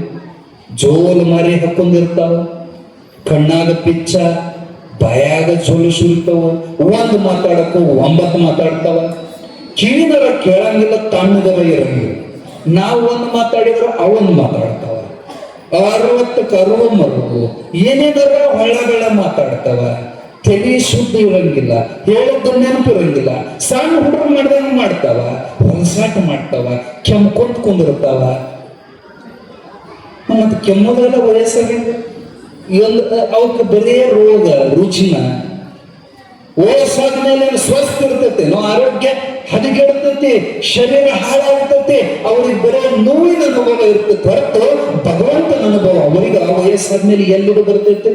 Speaker 1: ಜೋಲು ಮರಿ ಹಾಕೊಂಡಿರ್ತಾವ, ಕಣ್ಣಾಗ ಪಿಚ್ಚ, ಬಾಯಾಗ ಜೋಲು ಸುರಿತಾವ, ಒಂದು ಮಾತಾಡಕ್ಕೂ 9 ಮಾತಾಡ್ತಾವ, ಕಿವಿದರ ಕೇಳಂಗಿಲ್ಲ, ತಣ್ಣದರ ಇರಂಗಿಲ್ಲ. ನಾವು ಒಂದು ಮಾತಾಡಿದ್ರೆ ಅವನ್ ಮಾತಾಡ್ತಾವ, 60ಕ್ಕೆ 60 ಮರುಗು ಏನೇನಾರ ಹೊಳ್ಳಗಳ ಮಾತಾಡ್ತಾವ, ತಲೆ ಸುದ್ದಿ ಇರಂಗಿಲ್ಲ, ಹೇಳದ್ದು ನೆನಪು ಇರಂಗಿಲ್ಲ, ಸಣ್ಣ ಹುಡುಗರು ಮಾಡ್ದಂಗ ಮಾಡ್ತಾವ, ಹೊಲಸಾಟ ಮಾಡ್ತಾವ, ಕೆಮ್ಕೊಂತ ಕುಂದಿರ್ತಾವ. ಮತ್ತೆ ಕೆಮ್ಮೋದೆಲ್ಲ ವಯಸ್ಸಾಗಿಂದ ಇವೊಂದು ಅವಕ್ಕೆ ಬರೇ ರೋಗ ರುಚಿನ ವಯಸ್ಸಾದ ಮೇಲೆ ಸ್ವಸ್ಥ ಇರ್ತೈತಿ, ಆರೋಗ್ಯ ಹದಗೆಡ್ತೈತಿ, ಶರೀರ ಹಾಳಾಗ್ತೈತಿ, ಅವ್ರಿಗೆ ಬರೋ ನೋವಿನ ಅನುಭವ ಇರ್ತೈತಿ ಹೊರತು ಭಗವಂತನ ಅನುಭವ ಅವರಿಗೆ ಆ ವಯಸ್ಸಾದ್ಮೇಲೆ ಎಲ್ಲಿಗೂ ಬರ್ತೈತಿ.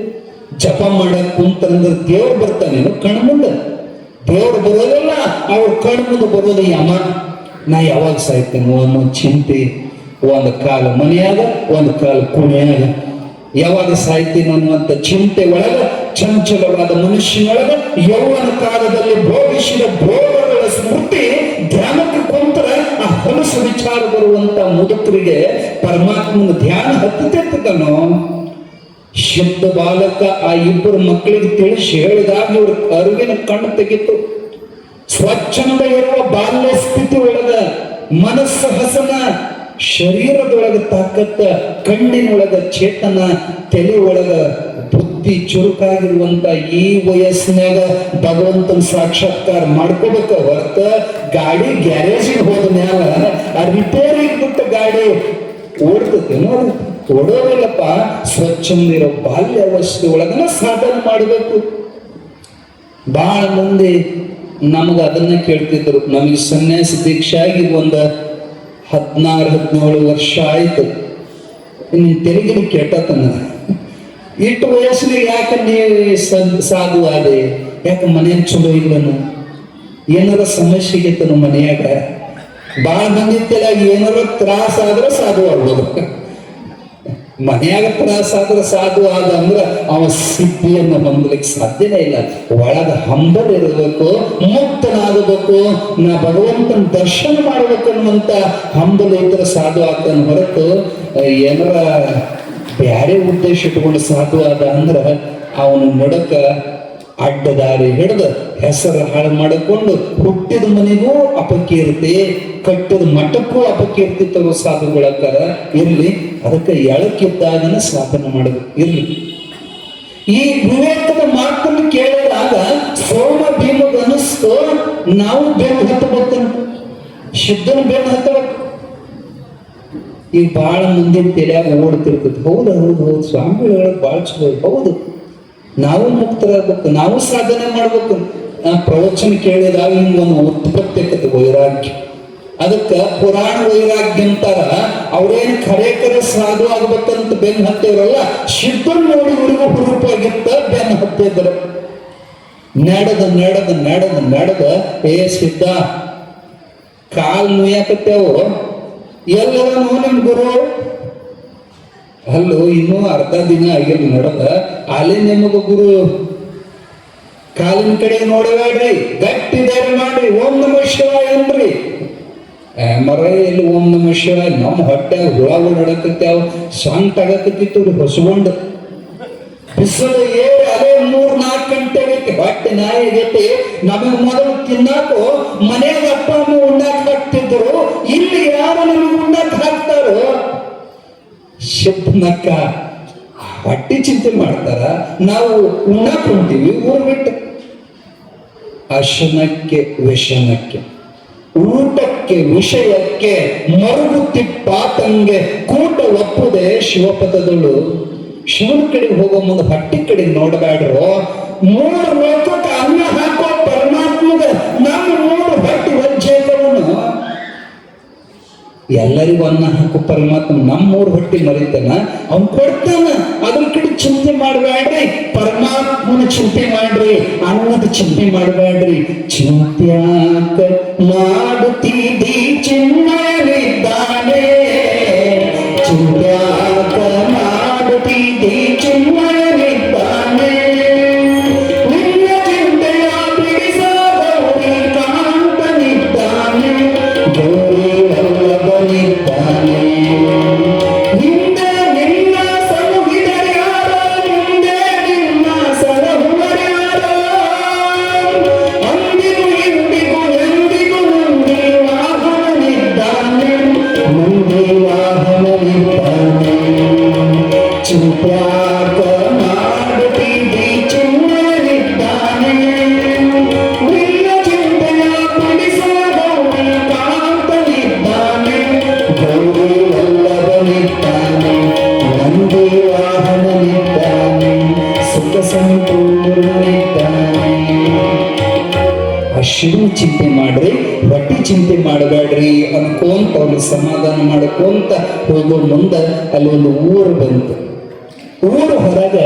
Speaker 1: ಜಪ ಮಾಡಕ್ ಕುಂತಂದ್ರೆ ದೇವ್ರು ಬರ್ತಾನೇನು ಕಣ್ಮುಂದ? ದೇವ್ರು ಬರೋದಿಲ್ಲ, ಅವ್ರ ಕಣ್ಮುಂದ ಬರೋದು ಯಮ. ನಾ ಯಾವಾಗ ಸಾಯ್ತೇನೋ ಅನ್ನೋ ಚಿಂತೆ, ಒಂದು ಕಾಲ ಮನೆಯಾಗ ಒಂದು ಕಾಲ ಕುಣಿಯಾಗ, ಯಾವಾಗ ಸಾಯ್ತೀನಿ ಅನ್ನುವಂಥ ಚಿಂತೆ ಒಳಗ, ಚಂಚಲವಾದ ಮನುಷ್ಯನೊಳಗ ಯೌವನ ಕಾಲದಲ್ಲಿ ಭೋಗಿಸಿದ ಭೋಗಗಳ ಸ್ಮೃತಿ ಧ್ಯಾನಕ್ಕೆ ಕುಂತರ ಆ ಹೊಲಸು ವಿಚಾರ ಬರುವಂತ ಮುದುಕರಿಗೆ ಪರಮಾತ್ಮನ ಧ್ಯಾನ ಹತ್ತಿತನೋ. ಶುದ್ಧ ಬಾಲಕ ಆ ಇಬ್ಬರು ಮಕ್ಕಳಿಗೆ ತಿಳಿಸಿ ಹೇಳಿದಾಗ ಇವ್ರ ಅರಿವಿನ ಕಣ್ಣು ತೆಗಿತು. ಸ್ವಚ್ಛಂದ ಇರುವ ಬಾಲ್ಯ ಸ್ಥಿತಿ ಒಳಗ ಮನಸ್ಸು ಹಸನ, ಶರೀರದೊಳಗ ತಾಕತ್ತ, ಕಣ್ಣಿನೊಳಗ ಚೇತನ, ತಲೆ ಒಳಗ ಬುದ್ಧಿ ಚುರುಕಾಗಿರುವಂತ ಈ ವಯಸ್ಸಿನಾಗ ಭಗವಂತನ ಸಾಕ್ಷಾತ್ಕಾರ ಮಾಡ್ಕೋಬೇಕ ಹೊರತ ಗಾಡಿ ಗ್ಯಾರೇಜಿಗೆ ಹೋದ ಮ್ಯಾಲ ಆ ರಿಪೇರಿಗೆ ಬಿಟ್ಟ ಗಾಡಿ ಓಡ್ತೇನೋ, ಓಡೋದಿಲ್ಲಪ್ಪ. ಸ್ವಚ್ಛಂದಿರೋ ಬಾಲ್ಯಾವಸ್ಥೆ ಒಳಗನ ಸಾಧನೆ ಮಾಡಬೇಕು. ಬಹಳ ಮಂದಿ ನಮಗ ಅದನ್ನ ಕೇಳ್ತಿದ್ರು. ನಮಗೆ ಸನ್ಯಾಸ ದೀಕ್ಷೆ ಆಗಿ ಒಂದು 16-17 ವರ್ಷ ಆಯ್ತು. ನಿನ್ ತೆರಿಗೆನ ಕೆಟ್ಟತನ, ಇಟ್ಟು ವಯಸ್ಸಿಗೆ ಯಾಕೆ ನೀವು ಸಾಧು ಆದೆ? ಯಾಕೆ ಮನೆಯಲ್ಲಿ ಚಲೋ ಇಲ್ಲನ? ಏನಾರ ಸಮಸ್ಯೆಗೆ ತನ್ನ ಮನೆಯಾಗ ಬಾಳ ಮಂದಿ ತೆಲಾಗಿ ಏನಾರ ತ್ರಾಸ ಆದ್ರೆ ಸಾಧು ಆಗ್ಬೋದು. ಮನೆಯಾಗ ತ್ರಾಸ ಆದ್ರೆ ಸಾಧು ಆದ ಅಂದ್ರ ಅವ ಸಿದ್ಧಿಯನ್ನು ಹೊಂದಲಿಕ್ಕೆ ಸಾಧ್ಯನೇ ಇಲ್ಲ. ಒಳಗ ಹಂಬಲ್ ಇರಬೇಕು, ಮುಕ್ತನಾಗಬೇಕು, ನಾ ಭಗವಂತನ ದರ್ಶನ ಮಾಡಬೇಕು ಅನ್ನುವಂತ ಹಂಬಲ್ ಇದ್ರೆ ಸಾಧು ಆಗ್ತಾನೆ ಹೊರತು ಏನಾರ ಬ್ಯಾರೆ ಉದ್ದೇಶ ಇಟ್ಕೊಂಡು ಸಾಧು ಆದ ಅಂದ್ರ ಅವನು ನಡಕ ಅಡ್ಡದಾರಿ ಹಿಡಿದು ಹೆಸರು ಹಾಳು ಮಾಡಿಕೊಂಡು ಹುಟ್ಟಿದ ಮನೆಗೂ ಅಪಕೀರ್ತಿ, ಕಟ್ಟಿದ ಮಠಕ್ಕೂ ಅಪಕೀರ್ತಿ ತರೋ ಸಾಧುಗಳಾಕಾರ ಇರ್ಲಿ. ಅದಕ್ಕೆ ಎಳಕಿದ್ದಾಗನ ಸಾಧನೆ ಮಾಡಬೇಕು ಇರ್ಲಿ. ಈ ವಿವೇಕದ ಮಾತನ್ನು ಕೇಳಿದಾಗ ಸೋಮ ಭೀಮಗ ಅನಿಸ್ತು, ನಾವು ಬೆನ್ನು ಹತ್ತಬೇಕು, ಶುದ್ಧನ ಬೆನ್ನು ಹತ್ತಬೇಕು. ಈಗ ಬಾಳ ಮಂದಿ ತಲೆಯಾಗ ಓಡ್ತಿರ್ತದೆ. ಹೌದು ಹೌದು ಹೌದು, ಸ್ವಾಮಿಗಳು ಹೇಳೋದು ಬಾಳ ಚಲೋ. ಹೌದು, ನಾವು ಮುಕ್ತರಾಗಬೇಕು, ನಾವು ಸಾಧನೆ ಮಾಡ್ಬೇಕು. ಪ್ರವಚನ ಕೇಳಿದಾಗ ಹಿಂಗೊಂದು ಉತ್ಪತ್ತಿ ಆಕತಿ ವೈರಾಗ್ಯ. ಅದಕ್ಕ ಪುರಾಣ ವೈರಾಗ್ಯ ಅಂತಾರ. ಅವ್ರೇನ್ ಕರೆ ಸಾಧು ಆಗ್ಬೇಕಂತ ಬೆನ್ನು ಹತ್ತಿರಲ್ಲ, ಸಿದ್ಧನ್ ನೋಡಿ ಇವ್ರಿಗೂ ಹುರುಪಾಗಿತ್ತ ಬೆನ್ನು ಹತ್ತಿದ್ರು. ನಡೆದ ಏ ಸಿದ್ಧ, ಕಾಲ್ ನುಯ್ಯಾಕತ್ತೇವು, ಎಲ್ಲರೂ ನಿಮ್ ಗುರು ಅಲ್ಲೂ ಇನ್ನೂ ಅರ್ಧ ದಿನ ಆಗಿಲ್ಲ ನಡೆದ, ಅಲ್ಲಿ ನಿಮಗ ಗುರು ಕಾಲಿನ ಕಡೆಗೆ ನೋಡಬೇಡ್ರಿ, ಗಟ್ಟಿ ಧೈರ್ಯ ಮಾಡ್ರಿ, ಓಂ ನಮಃ ಶಿವಾಯ ಅಂದ್ರಿ. ಮರ ಇಲ್ಲಿ ಓಂ ನಮಃ ಶಿವಾಯ, ನಮ್ಮ ಹೊಟ್ಟೆ ಹುಳಗಳು ನಡಕತ್ಯಾವ, ಶಾಂತ ಆಗಕತ್ತಿತ್ತು ಹೊಸಗೊಂಡು. ಬಿಸಿಲು ಏರಿ ಅದೇ 3-4 ಗಂಟೆ ಆಗೈತಿ, ಹೊಟ್ಟೆ ನಾಯಿ ಆಗೈತಿ. ನಮಗ್ ಮೊದಲು ತಿನ್ನಾಕು ಮನೆಯಾಗ ಅಪ್ಪ ಅಮ್ಮ ಉಣ್ಣಾಕ್ ಹಾಕ್ತಿದ್ರು, ಇಲ್ಲಿ ಯಾರು ನಮಗೆ ಉಣ್ಣಾಕ್ ಹಾಕ್ತಾರೋ? ಶಬ್ದನಕ್ಕ ಹೊಟ್ಟೆ ಚಿಂತೆ ಮಾಡ್ತಾರ, ನಾವು ಉಣ್ಣಾಕ್ ಹೊಂತೀವಿ ಊರು ಬಿಟ್ಟು. ಅಶನಕ್ಕೆ ವ್ಯಸನಕ್ಕೆ, ಊಟಕ್ಕೆ ವಿಷಯಕ್ಕೆ ಮರುಗುತ್ತಿಪ್ಪಾತಂಗೆ ಕೂಟ ಒಪ್ಪುದೆ ಶಿವಪದಗಳು. ಶಿವನ ಕಡೆಗೆ ಹೋಗೋ ಮುಂದೆ ಹೊಟ್ಟೆ ಕಡೆಗೆ ನೋಡಬೇಡ್ರು. 3 ಲೋಕಕ್ಕೆ ಅನ್ನ ಹಾಕೋ ಪರಮಾತ್ಮಗ ನಮ್ಮ 3 ಹೊಟ್ಟೆ ವಜ್ಜೇತವನು. ಎಲ್ಲರಿಗೂ ಅನ್ನ ಹಾಕೋ ಪರಮಾತ್ಮ ನಮ್ಮ 3 ಹೊಟ್ಟೆ ಮರಿತಾನ, ಅವ್ನು ಕೊಡ್ತಾನ. ಅದ್ರ ಕಡೆ ಚಿಂತೆ ಮಾಡಬೇಡ್ರಿ, ಪರಮಾತ್ಮನ ಚಿಂತೆ ಮಾಡ್ರಿ, ಅನ್ನದ ಚಿಂತೆ ಮಾಡಬೇಡ್ರಿ. ಚಿಂತ್ಯಾಕ ಮಾಡುತ್ತೀದಿ ಚಿನ್ನರಿದ್ದಾನೆ, ಚಿಂತ್ಯಾಕ ಮಾಡುತ್ತೀದಿ ಚಿನ್ನರಿದ್ದಾನೆ. ನಿನ್ನ ಚಿಂತೆಯ ಬಿಡಿಸದವನಿ ಕಾಂತನಿದ್ದಾನೆ, ಗೌರಿವಲ್ಲಭನಿದ್ದಾನೆ. ಹಿಂದೆ ನಿನ್ನ ಸಲುಹಿದರ್ಯಾರ, ಮುಂದೆ ನಿನ್ನ ಸಲಹುವರ್ಯಾರ. ಅಂದಿಗೂ ಇಂದಿಗೂ ಎಂದಿಗೂ ನಂದಿ ವಾಹನನಿದ್ದಾನೆ. ಶಿವನ ಚಿಂತೆ ಮಾಡ್ರಿ, ಹೊಟ್ಟಿ ಚಿಂತೆ ಮಾಡಬೇಡ್ರಿ ಅನ್ಕೊಂತ ಅವ್ರಿಗೆ ಸಮಾಧಾನ ಮಾಡ್ಕೊಂತ ಹೋಗೋ ಮುಂದೆ ಅಲ್ಲಿ ಒಂದು ಊರು ಬಂತು. ಊರು ಹೊರಗ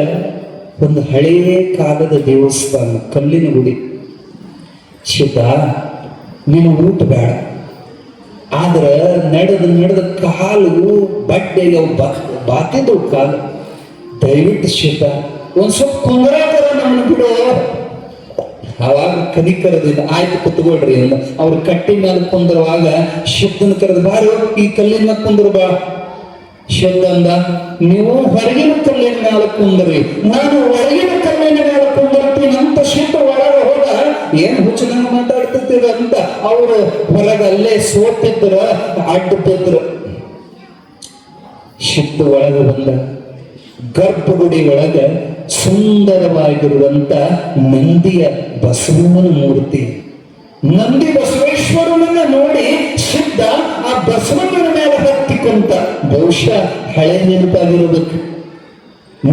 Speaker 1: ಒಂದು ಹಳೆಯ ಕಾಲದ ದೇವಸ್ಥಾನ, ಕಲ್ಲಿನ ಗುಡಿ. ಶಿವ ನೀನು ಊಟ ಬೇಡ, ಆದ್ರ ನಡೆದ ಕಾಲು ಬಡ್ಡೆಗೆ ಬಾತಿದ್ದವು ಕಾಲು. ದಯವಿಟ್ಟು ಶಿವ ಒಂದ್ ಸ್ವಲ್ಪ ಕುಂದ್ರಾಕರ ನಮ್ಮನ್ನು ಬಿಡು. ಅವಾಗ ಕನಿಕರದಿಂದ ಆಯ್ತು ಕುತ್ಕೊಳ್ರಿ ಅಂದ. ಅವ್ರು ಕಟ್ಟಿ ಮೇಲೆ ಕುಂದ್ರುವಾಗ ಶಬ್ದನ ಕರೆದು ಬಾರು ಈ ಕಲ್ಲಿನ ಮೇಲೆ ಕುಂದ್ರು ಬಾ. ಶಬ್ದ ಅಂದ ನೀವು ಹೊರಗಿನ ಕಲ್ಲಿನ ಮೇಲೆ ಕುಂದ್ರಿ, ನಾನು ಹೊರಗಿನ ಕಲ್ಲಿನ ಮೇಲೆ ಕುಂದಿರ್ತೀನಿ ಅಂತ ಶಬ್ದ ಒಳಗೆ ಹೋದ. ಏನ್ ಹುಚ್ಚನ ಮಾತಾಡ್ತಿರ್ತೀರ ಅಂತ ಅವರು ಹೊರಗೆ ಅಲ್ಲೇ ಸೋತಿದ್ರ, ಅಡ್ಡ ಬಿದ್ರು. ಶಬ್ದ ಒಳಗೆ ಬಂದ. ಗರ್ಭಗುಡಿ ಒಳಗ ಸುಂದರವಾಗಿರುವಂತ ನಂದಿಯ ಬಸವನ ಮೂರ್ತಿ. ನಂದಿ ಬಸವೇಶ್ವರನನ್ನ ನೋಡಿ ಸಿದ್ಧ ಆ ಬಸವನ ಮೇಲೆ ಹತ್ತಿಕೊಂತ. ಬಹುಶಃ ಹಳೆ ನೆನಪಾಗಿರ್ಬೇಕು.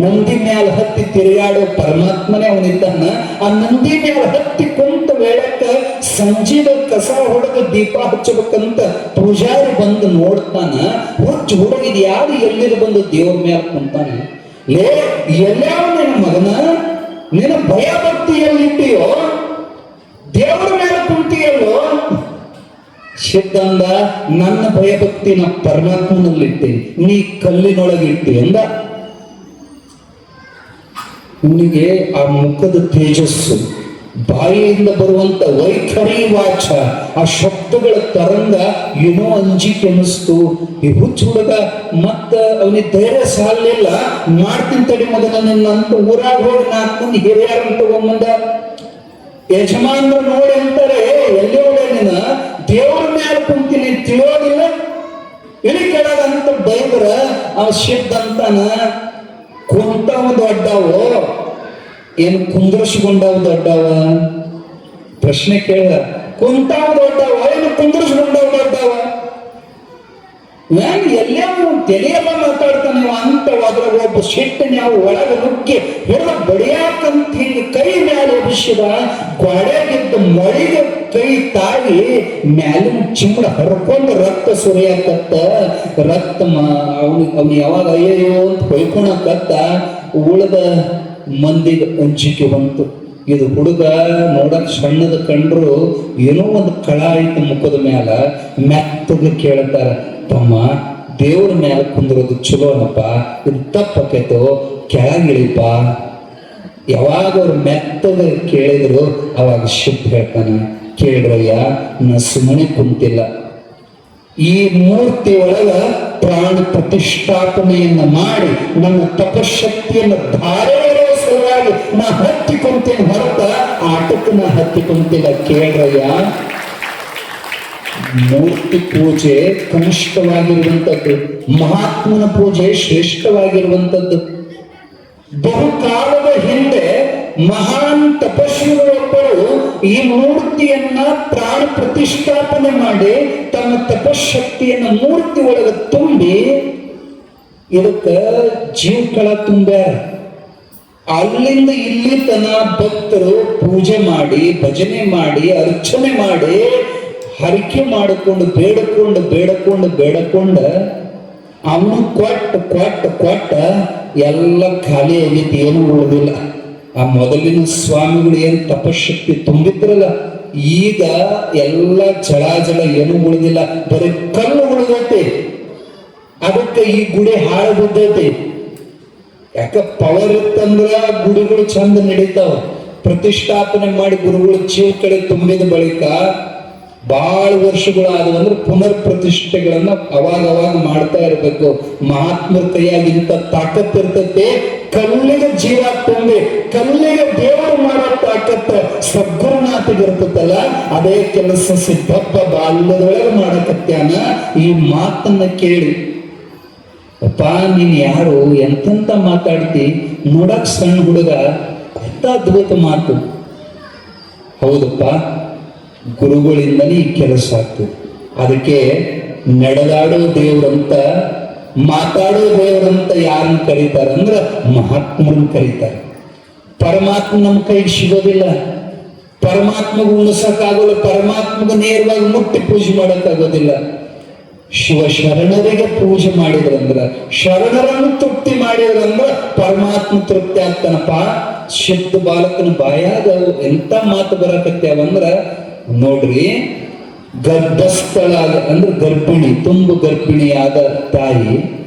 Speaker 1: ನಂದಿ ಮ್ಯಾಲ ಹತ್ತಿ ತಿರುಗಾಡೋ ಪರಮಾತ್ಮನೇ ಅವನಿದ್ದಾನ. ಆ ನಂದಿ ಮ್ಯಾಲ ಹತ್ತಿ ಕುಂತ ವೇಳಕ್ಕ ಸಂಜೀವ ಕಸ ಹೊಡೆದು ದೀಪ ಹಚ್ಚಬೇಕಂತ ಪೂಜಾರಿ ಬಂದು ನೋಡ್ತಾನ. ಹುಚ್ಚು ಹುಡುಗಿದ್ ಯಾರು ಎಲ್ಲಿರು ಬಂದು ದೇವ್ರ ಮ್ಯಾಲ ಕುಂತಾನ. ಲೇ ಎಲ್ಲಾವ ನಿನ್ನ ಮಗನ, ನಿನ್ನ ಭಯ ಭಕ್ತಿ ಎಲ್ಲಿಟ್ಟಿಯೋ, ದೇವರ ಮೇಲೆ ಕುಂತಿಯಲ್ಲೋ. ಸಿದ್ಧಂದ ನನ್ನ ಭಯಭಕ್ತಿ ನಾ ಪರಮಾತ್ಮನಲ್ಲಿಟ್ಟೇನೆ, ನೀ ಕಲ್ಲಿನೊಳಗಿಟ್ಟಿ ಅಂದ. ನಿನಗೆ ಆ ಮುಖದ ತೇಜಸ್ಸು, ಬಾಯಿಯಿಂದ ಬರುವಂತ ವೈಖರಿ ವಾಚ, ಆ ಶಬ್ದಗಳ ತರಂಗ ಏನೋ ಅಂಜಿಕೆ ಅನಿಸ್ತು. ಈ ಹುಚ್ಚ ಹುಡುಗ ಮತ್ತ ಅವನಿಗೆ ಧೈರ್ಯ ಸಾಲಿಲ್ಲ. ಮಾಡ್ತೀನಿ ತಡಿ ಮಗನ ನಿನ್ನಂತ ಊರಾಗ ಹೋಗಿ 4 ಮಂದಿ ಹಿರಿಯರನ್ನು ತಗೊಂಬಂದ. ಯಜಮಾನ್ರು ನೋಡಿ ಅಂತಾರೆ, ಎಲ್ಲಿ ಹೋಗ ನೀನ, ದೇವ್ರ ಮೇಲೆ ಕುಂತೀನಿ ತಿಳಿಯೋದಿಲ್ಲ, ಇಳಿ ಕೆಳಗಂತ ಬೈದ್ರ ಅವ ಶಿದ್ದ ಅಂತಾನ. ಕುಂತಾವ ದೊಡ್ಡವು ಏನು ಕುಂದ್ರಸ್ಕೊಂಡವ ದೊಡ್ಡವ? ಪ್ರಶ್ನೆ ಕೇಳ. ಕುಂತಾವ ದೊಡ್ಡವ ಏನು ಕುಂದ್ರಸ್ಕೊಂಡವ ದೊಡ್ಡವ? ನಾನು ಎಲ್ಲೇ ತೆಲೆಯಲ್ಲ ಮಾತಾಡ್ತಾನೆ ಅಂತ. ಅದ್ರಾಗ ಒಬ್ಬ ಸಿಟ್ಟು ನಾವು ಒಳಗೆ ನುಗ್ಗಿ ಹಿಡಿದ ಬಡಿಯಾಕಂತ ಹಿಂಗೆ ಕೈ ಮ್ಯಾಲ ಎಬ್ಬಿಸಿದ. ಗೋಡೆಗಿದ್ದ ಮೊಳಿಗೆ ಕೈ ತಾಗಿ ಮ್ಯಾಲಿನ ಚಿಮ್ಮಡ ಹರ್ಕೊಂಡು ರಕ್ತ ಸುರಿಯಾಕತ್ತ. ರಕ್ತ ಅವನು ಯಾವಾಗ ಅಯ್ಯಯ್ಯೋ ಅಂತ ಹೊಯ್ಕೊಳಕತ್ತ. ಉಳಿದ ಮಂದಿಗೆ ಅಂಜಿಕೆ ಬಂತು. ಇದು ಹುಡುಗ ನೋಡಕ್ ಸಣ್ಣದ ಕಂಡ್ರು ಏನೋ ಒಂದು ಕಳ ಐತೆ ಮುಖದ ಮ್ಯಾಲ. ಮೆತ್ತಗೆ ಕೇಳ್ತಾರ, ತಮ್ಮ ದೇವ್ರ ಮ್ಯಾಲ ಕುಂದ್ರೋದು ಚಲೋನಪ್ಪ, ಇದು ತಪ್ಪಕೈತೋ, ಕೆಳಗಿಳಿಪ. ಯಾವಾಗ ಅವ್ರು ಮೆತ್ತಗೆ ಕೇಳಿದ್ರು ಅವಾಗ ಶಿಪ್ ಹೇಳ್ತಾನ, ಕೇಳ್ರಯ್ಯ ನಾ ಸುಮ್ಮನೆ ಕುಂತಿಲ್ಲ. ಈ ಮೂರ್ತಿ ಒಳಗ ಪ್ರಾಣ ಪ್ರತಿಷ್ಠಾಪನೆಯನ್ನ ಮಾಡಿ ನನ್ನ ತಪಶಕ್ತಿಯನ್ನು ಧಾರೆ ಸಲುವಾಗಿ ನಾ ಹತ್ತಿಕೊಂತೇನೆ ಹೊರತ ಆಟಕ್ಕೆ ನಾ ಹತ್ತಿಕೊಂತಿಲ್ಲ. ಕೇಳ್ರಯ್ಯ, ಮೂರ್ತಿ ಪೂಜೆ ಕನಿಷ್ಠವಾಗಿರುವಂಥದ್ದು, ಮಹಾತ್ಮನ ಪೂಜೆ ಶ್ರೇಷ್ಠವಾಗಿರುವಂಥದ್ದು. ಬಹುಕಾಲದ ಹಿಂದೆ ಮಹಾನ್ ತಪಸ್ವಿಗಳೊಬ್ಬರು ಈ ಮೂರ್ತಿಯನ್ನ ಪ್ರಾಣ ಪ್ರತಿಷ್ಠಾಪನೆ ಮಾಡಿ ತಮ್ಮ ತಪಶಕ್ತಿಯನ್ನ ಮೂರ್ತಿ ಒಳಗೆ ತುಂಬಿ ಇದಕ್ಕ ಜೀವಕಳ ತುಂಬ್ಯಾರ. ಅಲ್ಲಿಂದ ಇಲ್ಲಿ ತನ ಭಕ್ತರು ಪೂಜೆ ಮಾಡಿ, ಭಜನೆ ಮಾಡಿ, ಅರ್ಚನೆ ಮಾಡಿ, ಹರಿಕೆ ಮಾಡಿಕೊಂಡು ಬೇಡಕೊಂಡು ಅವನು ಕೊಟ್ಟ ಎಲ್ಲ ಖಾಲಿ ಆಗೈತಿ, ಏನು ಉಳಿದಿಲ್ಲ. ಆ ಮೊದಲಿನ ಸ್ವಾಮಿಗಳು ಏನ್ ತಪಶಕ್ತಿ ತುಂಬಿದ್ರಲ್ಲ, ಈಗ ಎಲ್ಲ ಜಳ ಏನು ಉಳಿದಿಲ್ಲ, ಬರೀ ಕಲ್ಲು ಉಳಿದೈತಿ. ಅದಕ್ಕೆ ಈ ಗುಡಿ ಹಾಳು ಬಿದ್ದೈತಿ. ಯಾಕ ಪವರ್ ಇತ್ತಂದ್ರ ಗುಡಿಗಳು ಚಂದ ನಡೀತಾವ. ಪ್ರತಿಷ್ಠಾಪನೆ ಮಾಡಿ ಗುರುಗಳು ಜೀವ ಕಡೆ ತುಂಬಿದ ಬಳಿಕ ಬಹಳ ವರ್ಷಗಳಾದವಂದ್ರೆ ಪುನರ್ ಪ್ರತಿಷ್ಠೆಗಳನ್ನ ಅವಾಗ ಮಾಡ್ತಾ ಇರ್ಬೇಕು. ಮಹಾತ್ಮರ ಕೈಯಾಗಿ ಇಂಥ ತಾಕತ್ ಇರ್ತೈತೆ. ಕಲ್ಲಿಗೆ ಜೀವ ತುಂಬಿ ಕಲ್ಲಿಗೆ ದೇವರು ಮಾಡೋ ತಾಕತ್ತ ಸದ್ಗುರುನಾಥಿಗೆ ಇರ್ತೈತಲ್ಲ, ಅದೇ ಕೆಲಸ ಸಿದ್ದಪ್ಪ ಬಾಲ್ಯದೊಳಗೆ ಮಾಡಕತ್ಯಾನ. ಈ ಮಾತನ್ನ ಕೇಳಿ, ಅಪ್ಪ ನೀನ್ ಯಾರು, ಎಂತೆಂತ ಮಾತಾಡ್ತಿ, ನೋಡಕ್ ಸಣ್ಣ ಹುಡುಗ, ಎಂತ ಅದ್ಭುತ ಮಾತು. ಹೌದಪ್ಪ, ಗುರುಗಳಿಂದನೇ ಈ ಕೆಲಸ ಆಗ್ತದೆ. ಅದಕ್ಕೆ ನಡೆದಾಡೋ ದೇವ್ರಂತ, ಮಾತಾಡೋ ದೇವ್ರಂತ ಯಾರನ್ನ ಕರೀತಾರ ಅಂದ್ರ ಮಹಾತ್ಮರನ್ನ ಕರೀತಾರೆ. ಪರಮಾತ್ಮ ನಮ್ಮ ಕೈಗೆ ಸಿಗೋದಿಲ್ಲ. ಪರಮಾತ್ಮಗೂ ಉಣಿಸಕ್ಕಾಗಲ್ಲ, ಪರಮಾತ್ಮಗ ನೇರವಾಗಿ ಮುಟ್ಟಿ ಪೂಜೆ ಮಾಡಕ್ಕಾಗೋದಿಲ್ಲ. ಶಿವ ಶರಣರಿಗೆ ಪೂಜೆ ಮಾಡಿದ್ರಂದ್ರ, ಶರಣರನ್ನು ತೃಪ್ತಿ ಮಾಡಿದ್ರಂದ್ರ ಪರಮಾತ್ಮ ತೃಪ್ತಿ ಆಗ್ತಾನಪ್ಪ. ಶುದ್ಧ ಬಾಲಕನ ಬಾಯಾಗ ಎಂತ ಮಾತು ಬರಕತ್ಯಾವಂದ್ರ ನೋಡ್ರಿ, ಗರ್ಭಸ್ಥಳ ಅಂದ್ರೆ ಗರ್ಭಿಣಿ, ತುಂಬ ಗರ್ಭಿಣಿಯಾದ ತಾಯಿ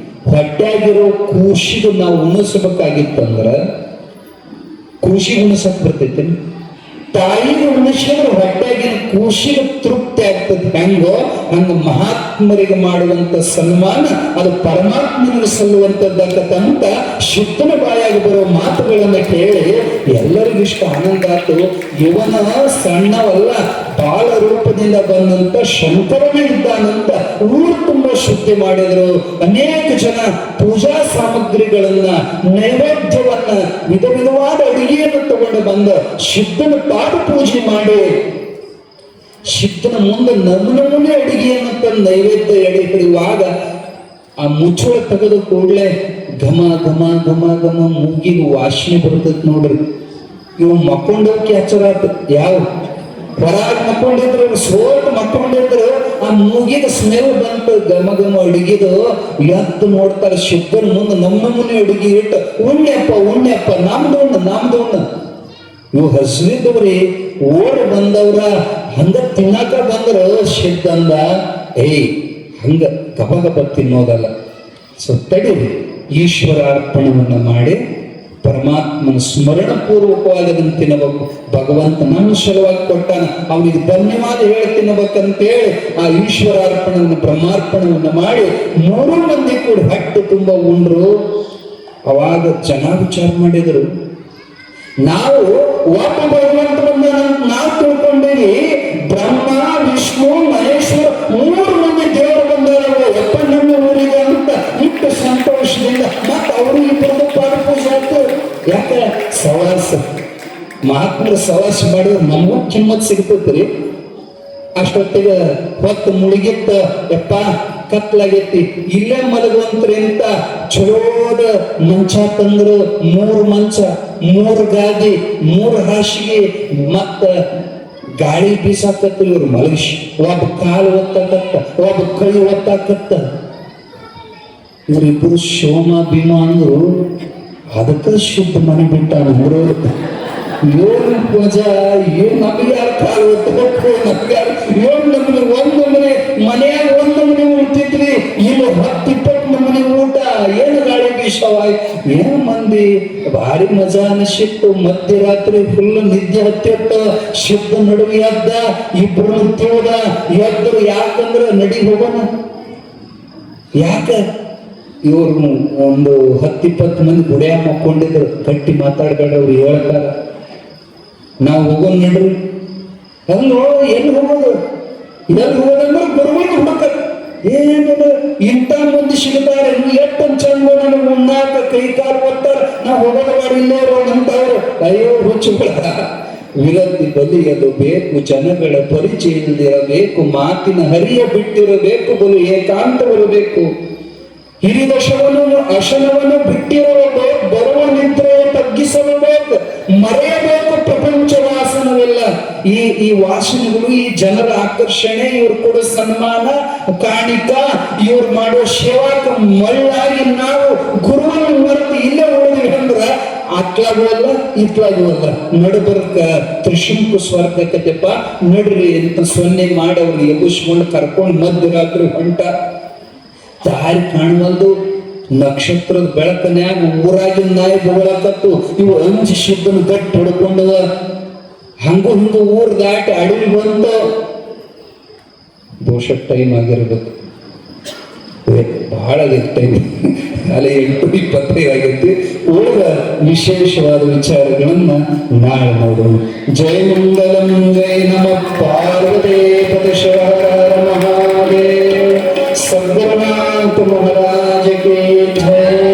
Speaker 1: ಹೊಟ್ಟೆಯಾಗಿರೋ ಕೂಸಿಗೆ ನಾವು ಉಣಿಸ್ಬೇಕಾಗಿತ್ತಂದ್ರ ಕೂಸಿಗೆ ಉಣಿಸಕ್ ಬರ್ತೈತಿ. ತಾಯಿಗೆ ಉಣಿಸಿದ್ರೆ ಹೊಟ್ಟೆಗಿನ ಕೂಸಿಗೆ ತೃಪ್ತಿ ಆಗ್ತದೆ. ಹೆಂಗೋ ಹಂಗ ಮಹಾತ್ಮರಿಗೆ ಮಾಡುವಂತ ಸನ್ಮಾನ ಅದು ಪರಮಾತ್ಮನಿಗೆ ಸಲ್ಲುವಂತದ್ದಾಗತ್ತಂತ ಶುದ್ಧನ ಬಾಯಾಗಿ ಬರೋ ಮಾತುಗಳನ್ನ ಕೇಳಿ ಎಲ್ಲರಿಗೂ ಇಷ್ಟ ಆನಂದ ಆಯ್ತು. ಇವನ ಸಣ್ಣವಲ್ಲ, ಬಾಲ ರೂಪದಿಂದ ಬಂದಂತ ಶಂಕರನೇ ಇದ್ದಾನಂತ ಊರು ತುಂಬಾ ಶುದ್ಧಿ ಮಾಡಿದ್ರು. ಅನೇಕ ಜನ ಪೂಜಾ ಸಾಮಗ್ರಿಗಳನ್ನ, ನೈವೇದ್ಯವನ್ನ, ವಿಧ ವಿಧವಾದ ಅಡುಗೆಯನ್ನು ತಗೊಂಡು ಬಂದ ಶುದ್ಧನ ಪಾದ ಪೂಜೆ ಮಾಡಿ ಸಿದ್ಧನ ಮುಂದೆ ನಮೂನೆ ಅಡಿಗೆಯನ್ನು ತಂದು ನೈವೇದ್ಯ ಎಡೆ ಹಿಡಿಯುವಾಗ ಆ ಮುಚ್ಚಳ ತೆಗೆದು ಕೂಡಲೇ ಘಮ ಘಮ ಘಮ ಘಮ ಮೂಗಿಗೆ ವಾಸನೆ ಬರ್ತೈತಿ ನೋಡ್ರಿ. ಇವು ಮಕ್ಕೊಂಡೋಗಿ ಎಚ್ಚರಾತ, ಯಾವ ಹೊರಗೆ ಮಕ್ಕೊಂಡಿದ್ರು ಸೋಟ್ ಮಕ್ಕೊಂಡಿದ್ರು ಆ ಮೂಗಿಗೆ ಸ್ಮೆಲ್ ಬಂತು, ಘಮ ಘಮ ಅಡಿಗೆದು ಎದ್ದು ನೋಡ್ತಾರೆ. ಶುದ್ಧನ ಮುಂದೆ ನಮ್ಮನೆ ಅಡಿಗೆ ಇಟ್ಟು ಉಣ್ಣೆಪ್ಪ ಉಣ್ಣೆಪ್ಪ ನಮ್ದು ಇವು ಹಸಿರಿದ್ದವ್ರಿ ಓಡ್ ಬಂದವ್ರ ಹಂಗ ತಿನ್ನಕ ಬಂದ್ರ ಸಿದ್ಧಂದ ಹಂಗ ಗಬ ಗಬ ತಿನ್ನೋದಲ್ಲ. ಸೊ ತಡೀರಿ, ಈಶ್ವರ ಅರ್ಪಣವನ್ನ ಮಾಡಿ ಪರಮಾತ್ಮನ ಸ್ಮರಣ ಪೂರ್ವಕವಾಗಿ ಅದನ್ನು ತಿನ್ನಬೇಕು. ಭಗವಂತ ನಮ್ಮ ಸಲುವಾಗಿ ಕೊಟ್ಟಾನ, ಅವನಿಗೆ ಧನ್ಯವಾದ ಹೇಳಿ ತಿನ್ನಬೇಕಂತೇಳಿ ಆ ಈಶ್ವರ ಅರ್ಪಣವನ್ನು ಬ್ರಹ್ಮಾರ್ಪಣವನ್ನ ಮಾಡಿ 3 ಮಂದಿ ಕೂಡ ಹೊಟ್ಟೆ ತುಂಬ ಉಂಡ್ರು. ಅವಾಗ ಜನ ವಿಚಾರ ಮಾಡಿದರು, ನಾವು ಒಬ್ಬ ಭಗವಂತನನ್ನ ನಾವು ತಿಳ್ಕೊಂಡೇವಿ, ಬ್ರಹ್ಮ ವಿಷ್ಣು ಮಹೇಶ್ವರ 3 ಮಂದಿ ದೇವರು ಬಂದವರು ಎಪ್ಪ ನಮ್ಮ ಊರಿಗೆ ಅಂತ ಇಟ್ಟು ಸಂತೋಷದಿಂದ ಮತ್ತೆ ಅವರು ಇಬ್ಬರದು ಪಾದ ಪೂಜೆ ಆಯ್ತು. ಯಾಕೆ ಸವಾಸ ಮಹಾತ್ಮರ ಸವಾಸ ಮಾಡಿದ್ರೆ ನಮಗೂ ಕಿಮ್ಮತ್ ಸಿಗ್ತೈತ್ರಿ. ಅಷ್ಟೊತ್ತಿಗೆ ಹೊತ್ತು ಮುಳುಗಿತ್ತ, ಎಪ್ಪ ಕತ್ಲಾಗೈತಿ, ಇಲ್ಲೇ ಮಲಗುವಂತ್ರಿ ಅಂತ ಚಲೋದ ಮಂಚ ತಂದ್ರು. 3 ಮಂಚ, 3 ಗಾದಿ, 3 ಹಾಸಿಗೆ, ಮತ್ತ ಗಾಳಿ ಬೀಸಾಕತ್ತ. ಇವ್ರು ಮಲಗಿಸಿ ಒಬ್ಬ ಕಾಲು ಒತ್ತಾಕತ್ತ, ಒಬ್ಬ ಕೈ ಒತ್ತಾಕತ್ತ. ಇವರಿಬ್ಬರು ಶೋಮ ಭೀಮ ಅಂದ್ರು. ಅದಕ್ಕ ಶುದ್ಧ ಮನೆ ಬಿಟ್ಟ ಅವರು. ಏಳು ಧ್ವಜ, ಏನ್ ನಮಗೆ ಯಾರು ಕಾಲು ಒತ್ತಬೇಕು, ನಮ್ಗೆ ಯಾರು ಏಳು ನಮೂನೆ, ಒಂದು ಮನೆ ಮನೆಯಾಗ 1 ನಮೂನೆ ಉಳ್ತಿದ್ರಿ, ಇಲ್ಲಿ 10-20 ನಮೂನೆ ಊಟ. ಏನು ಗಾಳಿ ಬೀಸವಾಯ್, ಏನು ಮಂದಿ ಭಾರಿ ಮಜಾ ಅನಿಸಿತ್ತು. ಮಧ್ಯರಾತ್ರಿ ಫುಲ್ ನಿದ್ದೆ ಹತ್ತಿತ್ತ. ಶುದ್ಧ ನಡುವೆ ಎದ್ದ, ಇಬ್ರು ತಿಳ್ದ ಎದ್ರು. ಯಾಕಂದ್ರೆ ನಡಿ ಹೋಗೋಣ. ಯಾಕ ಇವ್ರು ಒಂದು 10-20 ಮಂದಿ ಗುಡಿಯ ಮಕ್ಕೊಂಡಿದ್ರು. ಕಟ್ಟಿ ಮಾತಾಡ್ಬೇಡ, ಅವ್ರು ಹೇಳ್ತಾರ ನಾವು ಹೋಗೋಣ ನಡ್ರಿ. ಹಂಗೋ ಎಲ್ಲಿ ಹೋಗೋದು, ಎಲ್ಲಿ ಹೋಗೋದಂದ್ರೆ ಗುರುಗಳಿಗೆ ಹುಡುಕ. ಏನು ಇಂಥ ಮಂದಿ ಸಿಗ್ತಾರೆ, ಎಷ್ಟು ಚಂದ ನನಗೆ ಉಣ್ಣಾಕ ಕೈ ಕಾಲು ಒತ್ತಾರ, ನಾವು ಹೋಗೋದು ಮಾಡಿ ಇಲ್ಲೇ ಇರೋಣಂತವ್ರು. ಅಯ್ಯೋ ಹುಚ್ಚುಗಳ ವಿರತಿ ಬಲಿಯಲು ಬೇಕು, ಜನಗಳ ಪರಿಚಯ ಇಲ್ಲದಿರಬೇಕು, ಮಾತಿನ ಹರಿಯ ಬಿಟ್ಟಿರಬೇಕು, ಬಲು ಏಕಾಂತ ಬರಬೇಕು. ಹಿರಿದ ಅಶನವನ್ನು ಬಿಟ್ಟಿರಬೇಕು, ಬರುವ ನಿದ್ರೆ ತಗ್ಗಿಸಬೇಕು, ಮರೆಯಬೇಕು ಪ್ರಪಂಚ ವಾಸನವೆಲ್ಲ. ಈ ವಾಸನೆಗಳು, ಈ ಜನರ ಆಕರ್ಷಣೆ, ಇವ್ರು ಕೊಡೋ ಸನ್ಮಾನ ಕಾಣಿಕ, ಇವ್ರು ಮಾಡೋ ಸೇವಾಕ ಮಳ್ಳಾಗಿ ನಾವು ಗುರುವನ್ನು ಮರೆತು ಇಲ್ಲೇ ಉಳಿದ್ವಿ ಅಂದ್ರ ಅತ್ಲಾಗುವಲ್ಲ ಇತ್ಲಾಗುವಲ್ಲ. ನಡುಬರ್ಕ ತ್ರಿಶಂಕು ಸ್ವರ್ಗಕತೆಪ್ಪ ನಡ್ರಿ ಅಂತ ಸೊನ್ನೆ ಮಾಡಿ ಅವ್ರು ಎಬ್ಬಿಸ್ಕೊಂಡು ಕರ್ಕೊಂಡು ಮಧ್ಯರಾತ್ರಿ ಹೊಂಟ. ದಾರಿ ಕಾಣುವಲ್ದು, ನಕ್ಷತ್ರದ ಬೆಳಕನ್ಯಾಗ ಊರಾಗಿನ ನಾಯಿ ಬಗಳಕತ್ತು. ಇವು ಅಂಜಿ ಶುದ್ಧನ ಗಟ್ಟಿ ಹೊಡ್ಕೊಂಡವ. ಹಂಗು ಹಿಂಗು ಊರ್ ದಾಟಿ ಅಡವಿ ಬಂದ. ದೋಷ ಟೈಮ್ ಆಗಿರ್ಬೇಕು, ಬಹಳ ಟೈಮ್, ಅಲ್ಲಿ 8:25 ಆಗೈತಿ. ಉಳಿದ ವಿಶೇಷವಾದ ವಿಚಾರಗಳನ್ನ ನಾಳೆ ನೋಡೋಣ. ಜಯ ಮಂಗಲಂ ಜಯ ನಮ ಪಾರ್ವತಿ ಪರಮೇಶ್ವರ ಮಹಾದೇವ. सद्गुरुनाथ महाराज की जय।